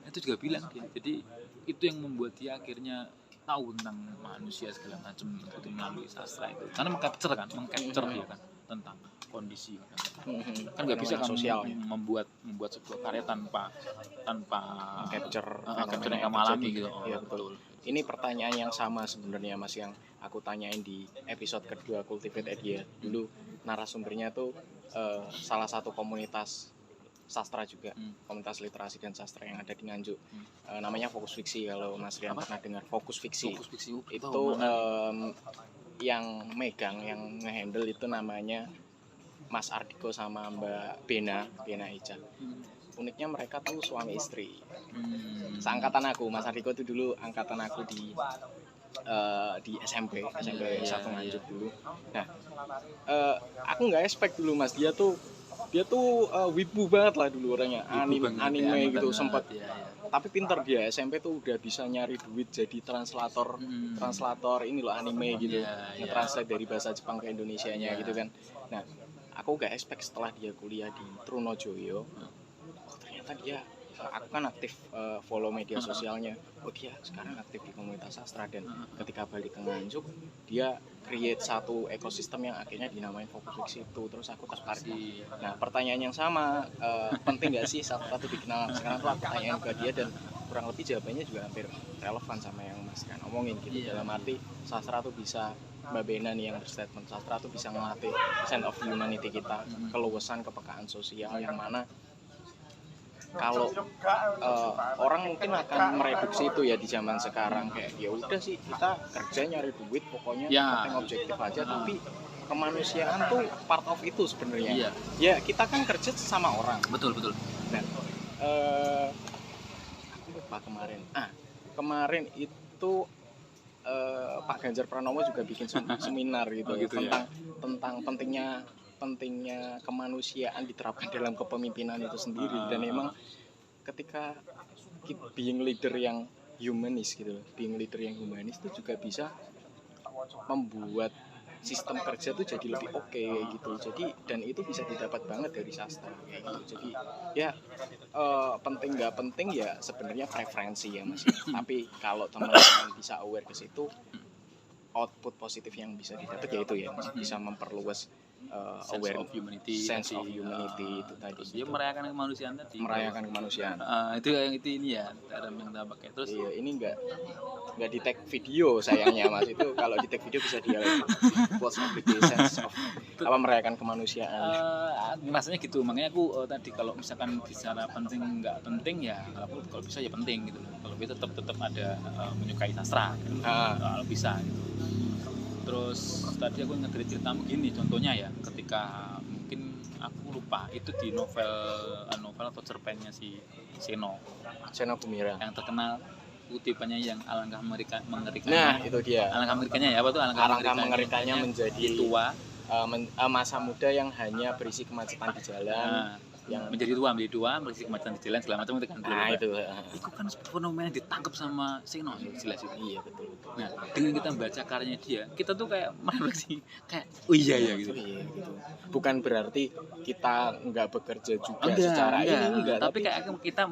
Itu juga bilang dia, jadi itu yang membuat dia akhirnya tahu tentang manusia segala macam itu melalui sastra itu, karena mengcapture dia kan tentang kondisi kan nggak bisa kamu sosial membuat sebuah karya tanpa capture yang kamu alami gitu. Ya, betul. Ini pertanyaan yang sama sebenarnya Mas, yang aku tanyain di episode kedua Cultivate Idea. Dulu narasumbernya tuh salah satu komunitas sastra juga, komunitas literasi dan sastra yang ada di Nganjuk. Namanya Fokus Fiksi, kalau Mas Rian pernah dengar. Fokus Fiksi itu yang megang, yang ngehandle itu namanya Mas Ardiko sama Mbak Bena Ica. Uniknya mereka tuh suami istri. Seangkatan aku, Mas Ardiko tuh dulu angkatan aku di SMP 1 Nganjuk dulu. Nah, aku nggak expect dulu Mas, dia tuh wibu banget lah dulu orangnya, anime gitu sempat. Tapi pinter dia, SMP tuh udah bisa nyari duit jadi translator ini loh, anime gitu, nge-translate dari bahasa Jepang ke Indonesianya gitu kan. Nah aku gak expect setelah dia kuliah di Trunojoyo, ternyata dia aku kan aktif follow media sosialnya. Oh dia sekarang aktif di komunitas sastra, dan ketika balik ke Nganjuk dia create satu ekosistem yang akhirnya dinamain Fokus Week itu. Terus aku tertarik. Nah pertanyaan yang sama, penting gak sih sastra itu dikenal? Sekarang tuh aku tanyain ke dia dan kurang lebih jawabannya juga hampir relevan sama yang Mas kan omongin gitu. Dalam arti sastra tuh bisa, Mbak Bena nih yang berstatement, sastra tuh bisa ngelatih sense of humanity kita, keluasan, kepekaan sosial, yang mana kalau orang mungkin akan mereduksi itu ya di zaman sekarang, kayak ya udah sih kita kerja nyari duit pokoknya penting objektif aja, tapi kemanusiaan tuh part of itu sebenarnya. Ya kita kan kerja sama orang. Betul. Nah, aku lupa kemarin itu Pak Ganjar Pranowo juga bikin seminar gitu, tentang pentingnya kemanusiaan diterapkan dalam kepemimpinan itu sendiri. Dan memang ketika being leader yang humanis gitu, being leader yang humanis itu juga bisa membuat sistem kerja tuh jadi lebih oke gitu. Jadi dan itu bisa didapat banget dari sastra kayak gitu. Jadi ya penting nggak penting ya sebenarnya preferensi ya Mas. Tapi kalau teman-teman bisa aware ke situ, output positif yang bisa didapat ya itu ya Mas, bisa memperluas sense of humanity itu tadi. Terus dia merayakan kemanusiaan tadi. Merayakan kemanusiaan. Itu yang ini ya term yang kita pakai. Terus iya, ini nggak di tag video sayangnya Mas. Itu kalau di tag video bisa dia post applications of apa merayakan kemanusiaan. Rasanya gitu. Makanya aku tadi kalau misalkan bicara penting nggak penting ya, aku kalau bisa ya penting gitu loh. Kalau bisa tetap ada menyukai sastra gitu. Kalau bisa gitu. Terus tadi aku ingat dari ceritamu gini, contohnya ya, ketika mungkin aku lupa itu di novel atau cerpennya si Seno Gumira yang terkenal kutipannya yang alangkah mengerikannya. Nah itu dia. Alangkah mengerikannya ya, apa tuh alangkah mengerikannya menjadi tua, masa muda yang hanya berisi kemacetan di jalan. Yang menjadi tua berisi kemacetan di jalan segala macam itu kan. Itu kan fenomena ditangkap sama Seno jelas itu. Iya betul. Nah dengan kita baca karyanya dia, kita tuh kayak merefleksi kayak oh iya ya gitu. Gitu. Bukan berarti kita nggak bekerja juga secara enggak, tapi kayak kita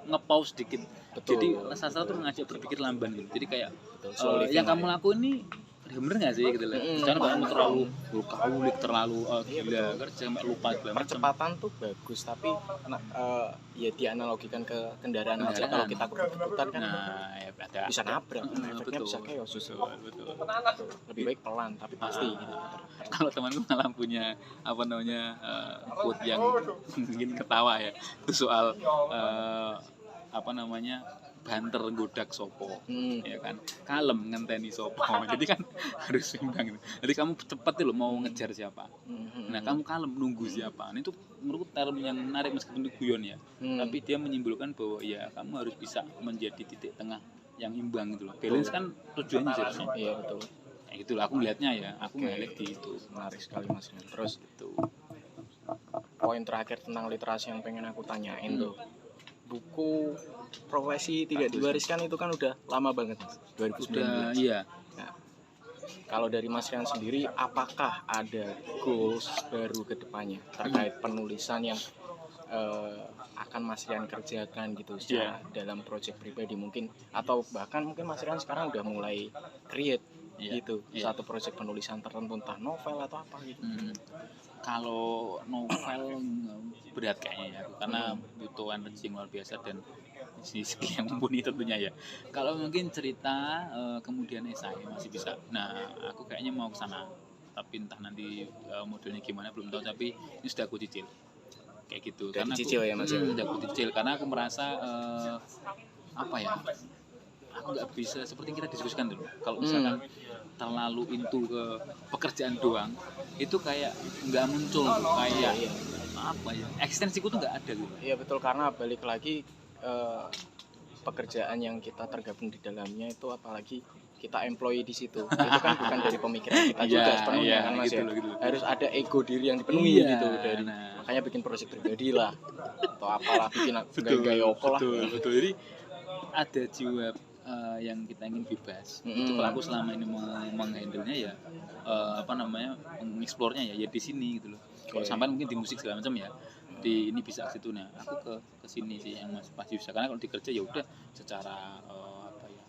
nge-pause dikit. Betul. Jadi sastra tuh mengajak berpikir lamban gitu. Jadi kayak yang kamu ya. lakuin ini bener nggak sih gitu loh. Jangan kamu terlalu kaulik, terlalu gila kerja sampai lupa segala macam. Percepatan tuh bagus, tapi ya dianalogikan ke kendaraan aja. Kalau kita kebut-kebutan kan bisa nabrak, efeknya bisa chaos. Betul. Lebih baik pelan tapi pasti gitu. Kalau temanku malah punya quote yang mungkin ketawa ya. Itu soal banter godak sopo, ya kan, kalem ngenteni sopo. Jadi kan harus seimbang. Jadi kamu cepat loh mau ngejar siapa, nah kamu kalem nunggu siapa. Nah, itu menurut term yang menarik meskipun itu guyon ya, tapi dia menyimpulkan bahwa ya kamu harus bisa menjadi titik tengah yang imbang gitu loh. Balance kan tujuannya seharusnya. Iya betul. Nah, itulah aku melihatnya ya, aku ngeliat di itu. Menarik sekali Mas. Terus itu poin terakhir tentang literasi yang pengen aku tanyain tuh. Buku Profesi Tidak Diwariskan itu kan udah lama banget Mas, 2019. Udah, iya. Nah, kalau dari Mas Rian sendiri, apakah ada goals baru ke depannya terkait penulisan yang akan Mas Rian kerjakan gitu secara dalam proyek pribadi mungkin, atau bahkan mungkin Mas Rian sekarang udah mulai create gitu satu proyek penulisan tertentu, entah novel atau apa gitu. Kalau novel berat kayaknya ya, karena butuh energi yang luar biasa dan segi yang mumpuni tentunya ya. Kalau mungkin cerita kemudian esai masih bisa. Nah aku kayaknya mau ke sana, tapi entah nanti modelnya gimana belum tahu. Tapi ini sudah aku cicil kayak gitu. Karena cicil ya Mas. Sudah aku cicil karena aku merasa aku nggak bisa seperti yang kita diskusikan dulu. Kalau misalkan terlalu into ke pekerjaan doang, itu kayak nggak muncul kayak eksistensiku tuh nggak ada gitu. Iya betul, karena balik lagi pekerjaan yang kita tergabung di dalamnya itu, apalagi kita employee di situ, itu kan bukan dari pemikiran kita juga sepenuhnya kan Mas gitu. Harus ada ego diri yang dipenuhi gitu dari makanya bikin proyek pribadi lah atau apalah, bikin gaya opo lah. Betul. Jadi ada jiwa yang kita ingin bebas. Itu kalau aku selama ini menghandle-nya ya mengeksplornya ya di sini gitu loh. Kalau sampean mungkin di musik segala macam ya, di ini bisa ke situ. Nah aku ke sini sih yang masih bisa, karena kalau di kerja ya udah secara apa ya,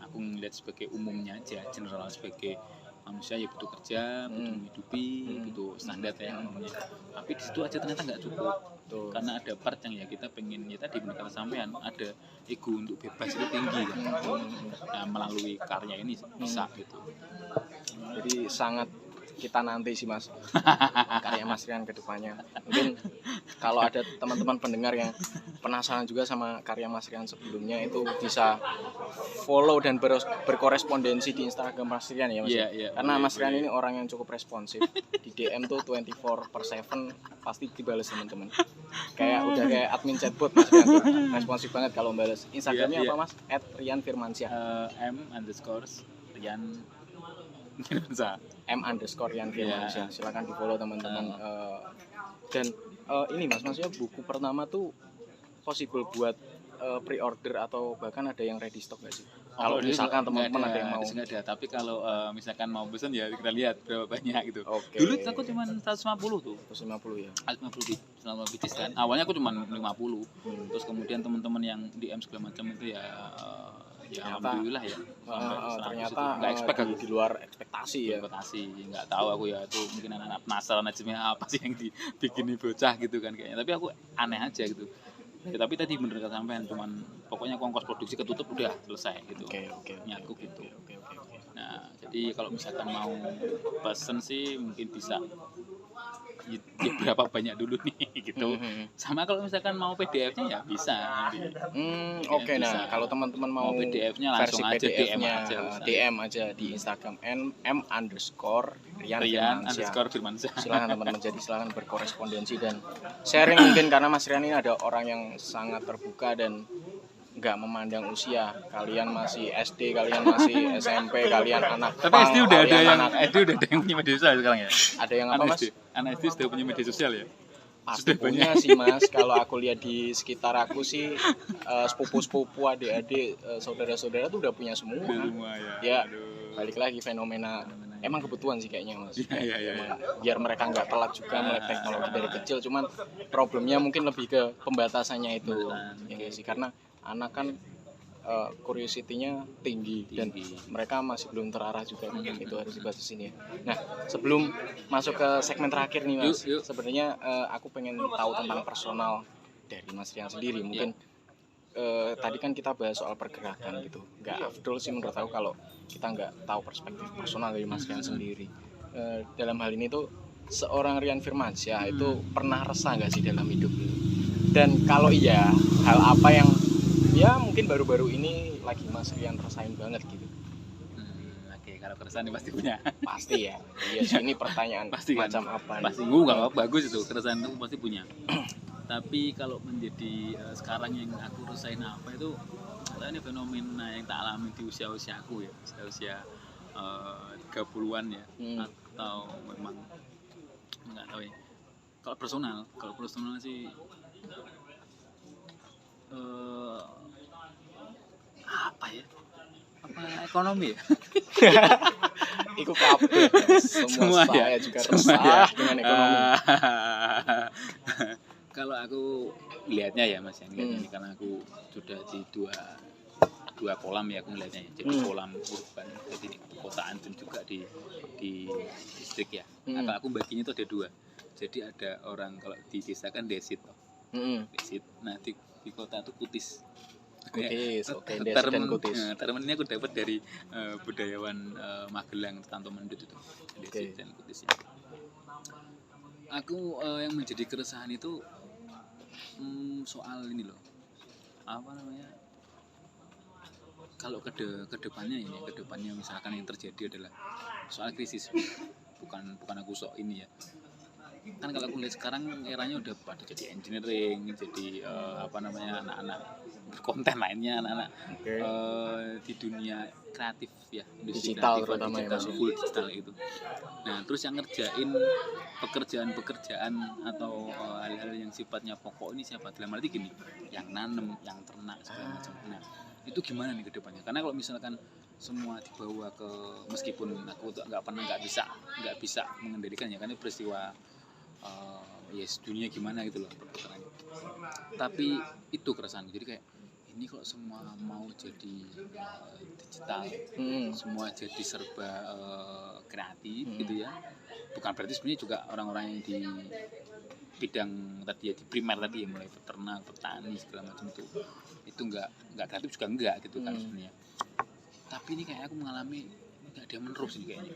aku ngeliat sebagai umumnya aja, general, sebagai manusia ya butuh kerja, butuh menghidupi, butuh standar ya umumnya. Tapi di situ aja ternyata nggak cukup. Karena ada part yang ya kita pengen, ya tadi benar kata sampean, ada ego untuk bebas itu tinggi kan. Nah melalui karya ini bisa gitu. Jadi sangat kita nanti sih Mas karya Mas Rian ke depannya. Mungkin kalau ada teman-teman pendengar yang penasaran juga sama karya Mas Rian sebelumnya, itu bisa follow dan berkorespondensi di Instagram Mas Rian ya Mas. Karena Mas Rian ini orang yang cukup responsif. Di DM tuh 24/7 pasti dibales teman-teman. Udah kayak admin chatbot Mas Rian tuh. Responsif banget kalau bales. Instagramnya apa Mas? @rianfirmansyah. _Rian _Rian Firmansyah. Silakan di follow teman-teman. Dan ini Mas, maksudnya buku pertama tuh possible buat pre-order atau bahkan ada yang ready stock nggak sih? Kalau misalkan teman-teman ada yang mau. Nggak ada, tapi kalau misalkan mau pesan ya kita lihat berapa banyak gitu. Okay. Dulu aku cuma 150 tuh. 150 ya. 150 bits kan. Awalnya aku cuma 50. Terus kemudian teman-teman yang DM segala macam itu ya alhamdulillah ya. Ternyata nggak expect aku. Di luar ekspektasi ya. Nggak tahu aku ya, itu mungkin anak-anak penasaran aja apa sih yang dibikin bocah gitu kan kayaknya. Tapi aku aneh aja gitu. Ya, tapi tadi bener kata sampean, cuman pokoknya ongkos produksi ketutup udah selesai gitu. Nyakup gitu. Nah, jadi kalau misalkan mau pesen sih mungkin bisa ya berapa banyak dulu nih gitu. Sama kalau misalkan mau PDF-nya ya bisa. Oke. Nah, kalau teman-teman mau PDF-nya langsung aja DM aja di Instagram _Rian_Firmansyah. Silakan teman-teman, jadi silakan berkorespondensi dan sharing mungkin, karena Mas Rian ini ada orang yang sangat terbuka dan nggak memandang usia. Kalian masih SD, kalian masih SMP, kalian anak tapi SD udah ada yang punya media sosial sekarang ya. Ada yang apa Mas? Anak SD sudah punya media sosial ya. Pasti punya sih Mas. Kalau aku lihat di sekitar aku sih sepupu-sepupu, adik-adik, saudara-saudara tuh udah punya semua. Ya, balik lagi fenomena. Emang kebutuhan sih kayaknya Mas. Biar mereka nggak telat juga melek teknologi dari kecil. Cuman problemnya mungkin lebih ke pembatasannya itu. Ya sih, karena anak kan curiosity-nya tinggi dan mereka masih belum terarah juga. Itu harus dibatasin ya. Nah, sebelum masuk ke segmen terakhir nih Mas, sebenarnya aku pengen tahu tentang personal dari Mas Rian sendiri. Mungkin tadi kan kita bahas soal pergerakan gitu. Nggak afdol sih menurut aku kalau kita nggak tahu perspektif personal dari Mas Rian sendiri. Dalam hal ini tuh seorang Rian Firmansyah itu pernah resah nggak sih dalam hidup ini? Dan kalau iya, hal apa yang ya mungkin baru-baru ini lagi Mas Rian rasain banget gitu? Oke, kalau keresahan pasti punya. Pasti ya. Iya sih, ini pertanyaan pasti macam kan? Apa? Pasti nggak bagus itu, keresahan itu pasti punya. Tapi kalau menjadi sekarang yang aku rasain apa itu, ini fenomena yang tak alami di usia aku ya, usia 30-an ya, atau memang nggak tahu ya. Kalau personal sih apa ya? Apa ekonomi ya? Ikut kabeh. Semua saya juga resah dengan ekonomi. Kalau aku lihatnya ya Mas, yang lihat ini karena aku sudah di dua kolam ya aku ngelihatnya ya. Jadi kolam urban, jadi di perkotaan dan juga di distrik ya. Kalau aku baginya itu ada dua. Jadi ada orang, kalau di desa kan desit. Desit. Nah di kota itu kutis. Oke, desit dan kutis. Term ini aku dapat dari budayawan Magelang, Tanto Mendut itu. Desit dan kutis. Aku yang menjadi keresahan itu soal ini loh, apa namanya, kalau kedepannya misalkan yang terjadi adalah soal krisis, bukan aku sok ini ya. Kan kalau aku lihat sekarang eranya udah pada jadi engineering, jadi anak-anak berkonten lainnya, anak-anak di dunia kreatif ya, digital terutama ya, full digital itu. Nah terus yang ngerjain pekerjaan atau hal-hal yang sifatnya pokok ini siapa? Dalam arti gini, yang nanem, yang ternak segala macam. Nah itu gimana nih ke depannya? Karena kalau misalkan semua dibawa ke, meskipun aku nggak bisa mengendalikannya, karena peristiwa yes dunia gimana gitu loh perputarannya. Tapi itu keresahan, jadi kayak ini kalau semua mau jadi digital, semua jadi serba kreatif gitu ya. Bukan berarti sebenarnya juga orang-orang yang di bidang tadi ya, di primer tadi ya, mulai peternak, petani segala macam itu nggak kreatif juga enggak gitu kan sebenarnya. Tapi ini kayak aku mengalami nggak ada yang menerus nih kayaknya.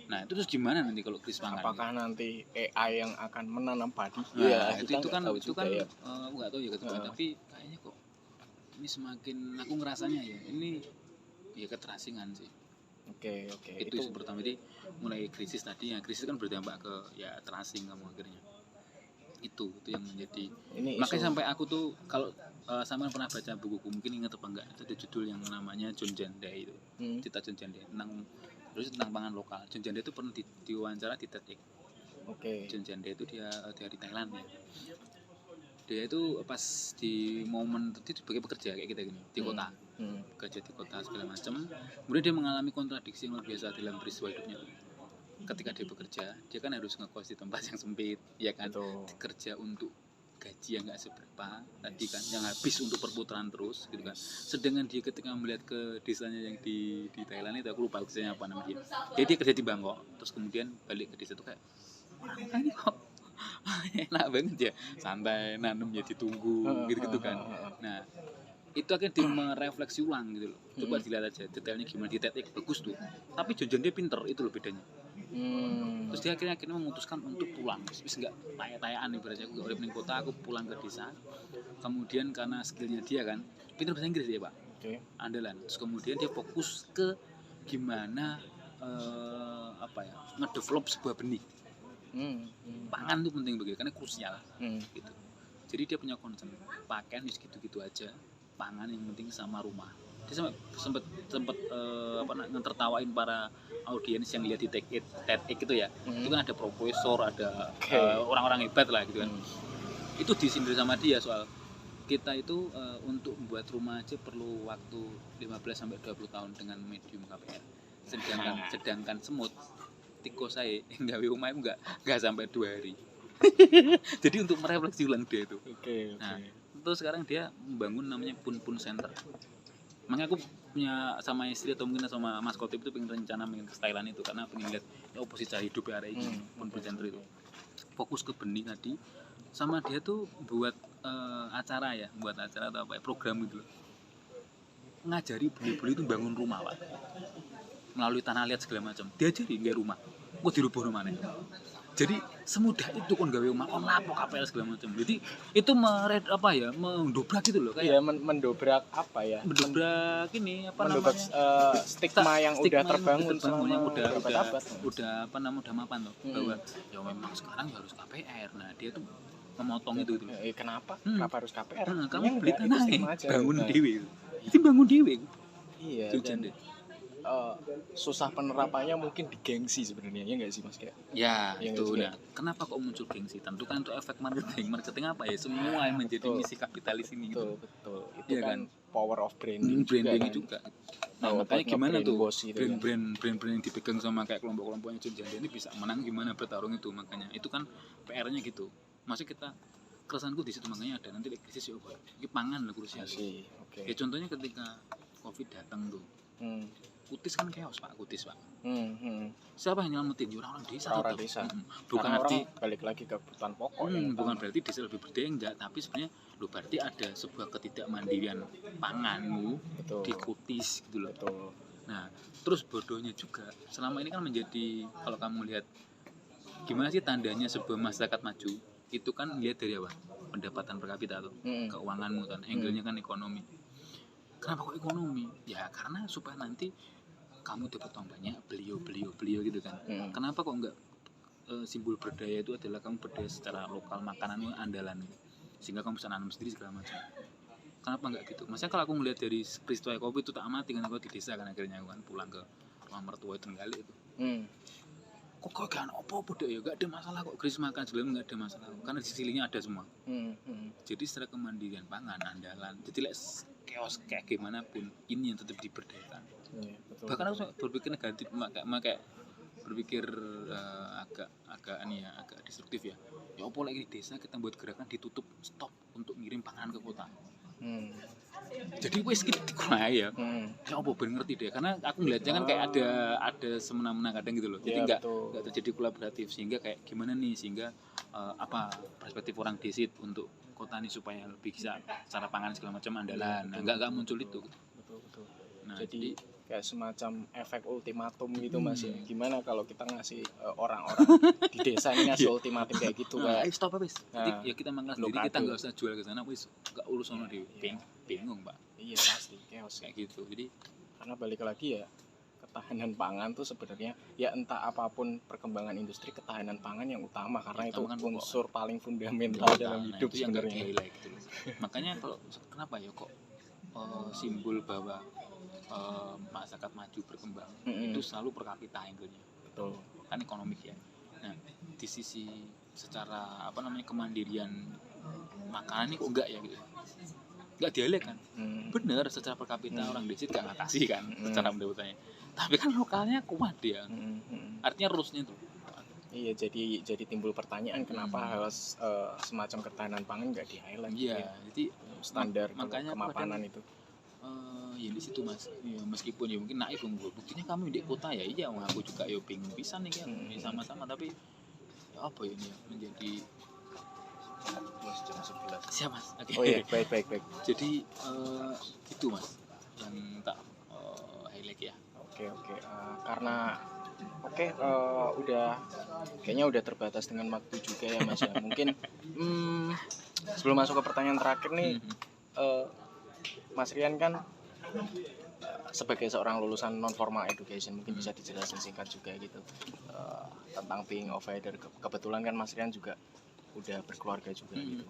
Nah itu terus gimana nanti kalau Kris Mangan? Apakah nanti AI yang akan menanam padi? Nah, itu kan ya. aku nggak tahu ya kebetulan, tapi kayaknya kok ini semakin aku ngerasanya ya ini ya keterasingan sih. Oke. Itu pertama, jadi mulai krisis tadi ya, krisis kan berdampak ke ya terasing kamu akhirnya. Itu yang menjadi ini makanya sampai aku tuh kalau sama pernah baca bukuku, mungkin ingat apa enggak, itu ada judul yang namanya John Janda itu, cerita John Janda tentang pangan lokal. John Janda itu pernah diwawancara di TEDx. John Janda itu dia dari Thailand ya. Dia itu pas di momen itu sebagai pekerja kayak kita gini di kota, kerja di kota segala macam. Kemudian dia mengalami kontradiksi yang luar biasa dalam peristiwa hidupnya. Ketika dia bekerja, dia kan harus ngekos di tempat yang sempit, ya kan, kerja untuk gaji yang nggak seberapa tadi kan, yang habis untuk perputaran terus gitu kan. Sedangkan dia ketika melihat ke desanya yang di Thailand itu, aku lupa desanya apa namanya dia. Jadi dia kerja di Bangkok, terus kemudian balik ke desa itu kayak orang ini kok enak banget ya, santai, nanam ya ditunggu gitu kan. Nah itu akhirnya dia merefleksi ulang gitu loh. Coba dilihat aja detailnya gimana di TEDx, bagus tuh. Tapi John dia pinter, itu loh bedanya. Terus dia akhirnya memutuskan untuk pulang. Terus nggak tayaan ibaratnya, aku udah di kota, aku pulang ke desa. Kemudian karena skillnya dia kan pinter bahasa Inggris ya Pak, andalan. Terus kemudian dia fokus ke gimana ngedevelop sebuah benih. Pangan tuh penting begitu, karena krusial gitu. Jadi dia punya concern, pakaian gitu-gitu aja, pangan yang penting sama rumah. Dia sempat ngetertawain para audiens yang lihat di TEDx itu ya. Itu kan ada profesor, ada orang-orang hebat lah gitu kan. Itu disindir sama dia soal kita itu untuk membuat rumah aja perlu waktu 15-20 tahun dengan medium KPR. Sedangkan semut tiko saya gawe rumah itu nggak sampai 2 hari. Jadi untuk merefleksi ulang dia itu. Nah, terus sekarang dia membangun namanya Pun Center. Makanya aku punya sama istri atau mungkin sama Mas Kotip itu pengen rencana ke Thailand itu, karena pengen lihat oposisi cara hidup hari ini. Pun Center itu fokus ke benih tadi, sama dia tuh buat acara atau apa program gitu loh, ngajari beli-beli itu bangun rumah Pak, melalui tanah liat segala macam. Diajari nggak rumah, kok dirubah rumahnya. Jadi semudah itu kan gawe rumah, lapo KPL segala macam. Jadi itu mendobrak gitu loh, kayak mendobrak apa ya? Mendobrak ini mendobrak stigma yang udah terbangun yang udah mapan tuh, bahwa ya memang sekarang harus KPR. Nah dia tuh memotong itu. Kenapa harus KPR? Kamu beli tanah bangun dewe. Itu bangun dewe. Iya. Susah penerapannya mungkin di gengsi sebenarnya, ya nggak sih Mas? Ya itu. Nah, kenapa kok muncul gengsi? Tentu kan untuk efek marketing apa ya, semua yang menjadi misi kapitalis ini. Betul. Itu kan power of branding juga. Nah, makanya gimana tuh brand yang dipegang sama kayak kelompok-kelompoknya John Janda ini bisa menang, gimana bertarung itu. Makanya itu kan PR-nya gitu. Maksudnya kita keresahanku di situ, makanya ada nanti krisis ya ini pangan lah krusial. Ya contohnya ketika Covid datang tuh. Kutis kan chaos Pak. Siapa yang nyelamatin? Orang desa. Bukan arti balik lagi ke kebutuhan pokok. Bukan berarti desa lebih berdaya, enggak. Tapi sebenarnya berarti ada sebuah ketidakmandirian panganmu di Kutis gitu loh. Nah, terus bodohnya juga selama ini kan menjadi, kalau kamu lihat gimana sih tandanya sebuah masyarakat maju, itu kan lihat dari apa? Pendapatan per kapita tuh, keuanganmu kan, angle-nya kan ekonomi. Kenapa kok ekonomi? Ya karena supaya nanti kamu dapat uang banyak, beliau gitu kan. Kenapa kok enggak simbol berdaya itu adalah kamu berdaya secara lokal, makananmu andalan, sehingga kamu bisa nanam sendiri segala macam. Kenapa enggak gitu? Maksudnya kalau aku ngelihat dari peristiwa Covid itu tak amati kan, aku di desa kan akhirnya aku kan pulang ke rumah mertua Tenggali itu. Kok kan apa deh ya, enggak ada masalah kok, kris makan sebelum enggak ada masalah, karena di sisinya ada semua. Jadi secara kemandirian pangan andalan, jadi chaos kayak gimana pun ini yang tetap diberdayakan. Bahkan aku berpikir negatif, kayak berpikir agak destruktif ya. Ya opo lagi di desa kita buat gerakan ditutup stop untuk ngirim pangan ke kota. Jadi wes gitu ya. Ya opo ben ngerti deh karena aku ngeliatnya kan kayak ada semena-mena kadang gitu loh. Jadi Ya, nggak terjadi kolaboratif sehingga kayak gimana nih sehingga apa perspektif orang desit untuk kota ini supaya lebih bisa secara pangan segala macam andalan. Nah, nggak muncul itu. Betul. Nah, Jadi kayak semacam efek ultimatum gitu Mas ya. Gimana kalau kita ngasih orang-orang di desa ini ngasih ultimatum kayak gitu kayak stop wis. Nah, Ya kita mangkas diri kita nggak usah jual ke sana wis nggak urus sono dhewe. Bingung, Pak. iya pasti chaos Kayak gitu. Jadi karena balik lagi ya ketahanan pangan tuh sebenarnya ya entah apapun perkembangan industri ketahanan pangan yang utama karena itu utama kan unsur paling fundamental dalam hidup itu yang nggak sebenarnya. di-highlight gitu loh. Makanya kalau kenapa ya kok simbol bahwa masyarakat maju berkembang itu selalu per kapita angle-nya. Betul. Kan ekonomik ya. Nah, di sisi secara kemandirian makanan ini kok enggak ya gitu. Enggak dialek kan. Bener secara per kapita orang desit gak ngatasi kan secara pendapatannya. Tapi kan lokalnya kuat dia. Artinya rusnya itu. Iya, jadi timbul pertanyaan kenapa harus semacam ketahanan pangan nggak di-highlight Iya, ya. jadi Standar makanya kemapanan itu. Ya di situ Mas. Ya, meskipun ya mungkin naif buktinya kami di kota ya iya aku juga ya bingung pisan nih kan. Sama-sama tapi ya apa ya ini ya menjadi Jam 11. siap Mas. Okay. Oh iya, baik. Jadi gitu Mas yang tak highlight ya. Oke. Karena kayaknya udah terbatas dengan waktu juga ya Mas ya. Mungkin sebelum masuk ke pertanyaan terakhir nih, Mas Rian kan sebagai seorang lulusan non formal education mungkin bisa dijelasin singkat juga gitu tentang being a father. Kebetulan kan Mas Rian juga udah berkeluarga juga gitu.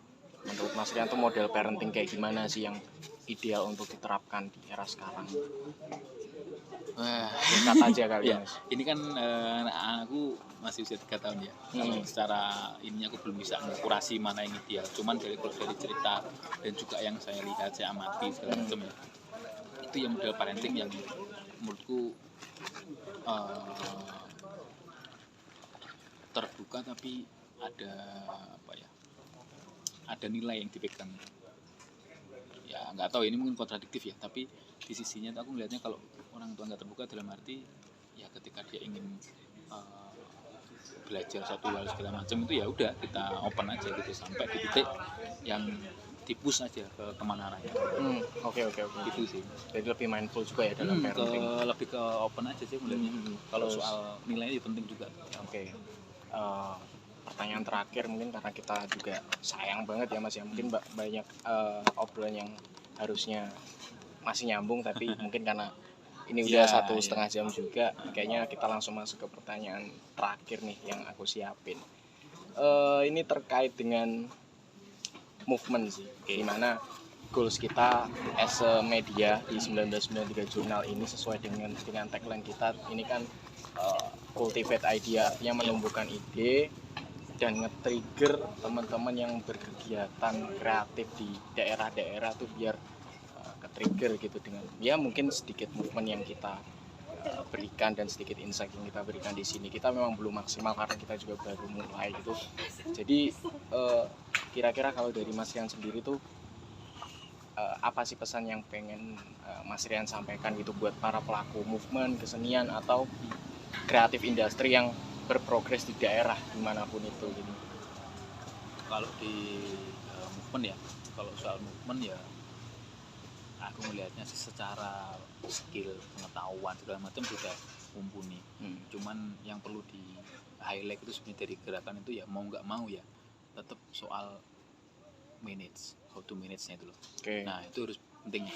Menurut Mas Rian tuh model parenting kayak gimana sih yang ideal untuk diterapkan di era sekarang? Singkat aja kali ya, Mas. ini kan aku masih usia 3 tahun ya. Kalau secara ini aku belum bisa mengkurasi mana yang ideal. Cuman dari cerita dan juga yang saya lihat, saya amati segala macam ya. Itu yang model parenting yang menurutku terbuka tapi ada nilai yang dipegang. Ya nggak tahu ini mungkin kontradiktif ya, tapi di sisinya aku melihatnya kalau orang tua nggak terbuka dalam arti ya ketika dia ingin belajar satu hal segala macam itu ya udah kita open aja gitu sampai di titik yang dipus aja ke kemana arahnya. Oke. Gitu sih. Jadi lebih mindful juga ya dalam parenting. Lebih ke open aja sih melihatnya. Kalau soal nilainya penting juga. Oke. Pertanyaan terakhir mungkin karena kita juga sayang banget ya Mas ya. Mungkin banyak obrolan yang harusnya masih nyambung tapi mungkin karena ini udah 1,5 jam juga, kayaknya kita langsung masuk ke pertanyaan terakhir nih yang aku siapin. Ini terkait dengan movement sih, gimana goals kita as a media di 1993 Jurnal ini sesuai dengan tagline kita. Ini kan cultivate idea, artinya menumbuhkan ide dan nge-trigger teman-teman yang berkegiatan kreatif di daerah-daerah tuh biar ke-trigger gitu dengan ya mungkin sedikit movement yang kita berikan dan sedikit insight yang kita berikan di sini. Kita memang belum maksimal karena kita juga baru mulai gitu. Jadi kira-kira kalau dari Mas Rian sendiri tuh apa sih pesan yang pengen Mas Rian sampaikan gitu buat para pelaku movement, kesenian atau kreatif industri yang berprogres di daerah dimanapun itu gitu. Kalau di movement ya, kalau soal movement ya aku melihatnya sih secara skill, pengetahuan segala macam sudah mumpuni. Cuman yang perlu di highlight itu sebenarnya dari gerakan itu ya mau nggak mau ya tetap soal how to manage-nya itu loh. Nah itu harus penting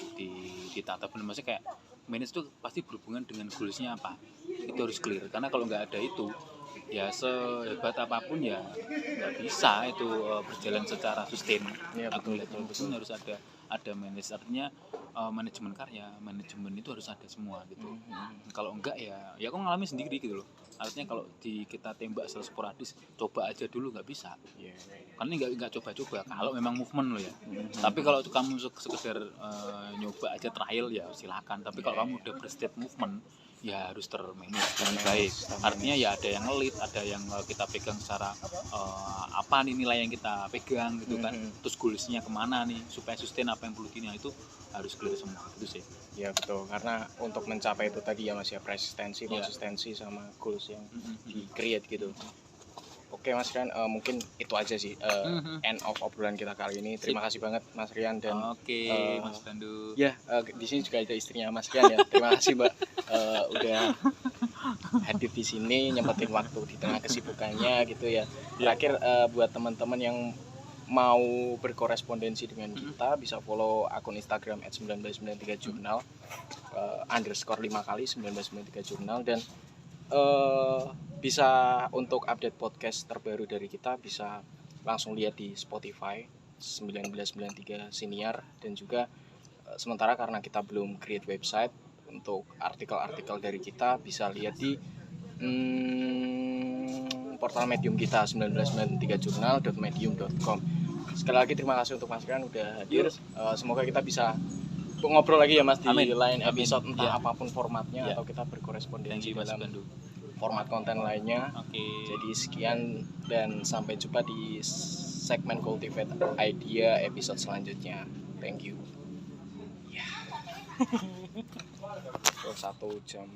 ditata benar, maksudnya kayak manage itu pasti berhubungan dengan goals-nya apa, itu harus clear karena kalau nggak ada itu ya sehebat apapun ya nggak bisa itu berjalan secara sustain. Aku lihat betul harus ada manage, artinya manajemen karya, manajemen itu harus ada semua gitu. Kalau enggak ya aku ngalami sendiri gitu loh. Artinya kalau kita tembak secara sporadis, coba aja dulu nggak bisa. Iya. Karena nggak coba-coba. Kalau memang movement lo ya. Tapi kalau itu kamu sekedar nyoba aja trial ya silakan. Tapi kalau kamu udah berstate movement ya harus termanage dengan baik. Artinya ya ada yang ngelit, ada yang kita pegang secara apa nih nilai yang kita pegang gitu kan. Terus goalsnya kemana nih supaya sustain apa yang perlu ini itu harus clear semua gitu sih. Ya betul, karena untuk mencapai itu tadi ya Mas ya, persistensi, konsistensi sama goals yang di-create gitu. Oke Mas Rian, mungkin itu aja sih end of obrolan kita kali ini. Terima kasih banget Mas Rian dan Mas Pandu. Ya, di sini juga ada istrinya Mas Rian ya. Terima kasih Mbak udah hadir di sini, nyempetin waktu di tengah kesibukannya gitu ya. Terakhir buat teman-teman yang mau berkorespondensi dengan kita bisa follow akun Instagram @1993journal _5 kali 1993 journal dan bisa untuk update podcast terbaru dari kita bisa langsung lihat di Spotify 1993 Siniar dan juga sementara karena kita belum create website untuk artikel-artikel dari kita bisa lihat di portal Medium kita 1993journal.medium.com. Sekali lagi terima kasih untuk Mas Rian udah hadir. Semoga kita bisa ngobrol lagi ya Mas di lain episode entah apapun formatnya atau kita berkorespondensi dalam format konten lainnya. Jadi sekian dan sampai jumpa di segmen Cultivate Idea episode selanjutnya. Thank you. 1 jam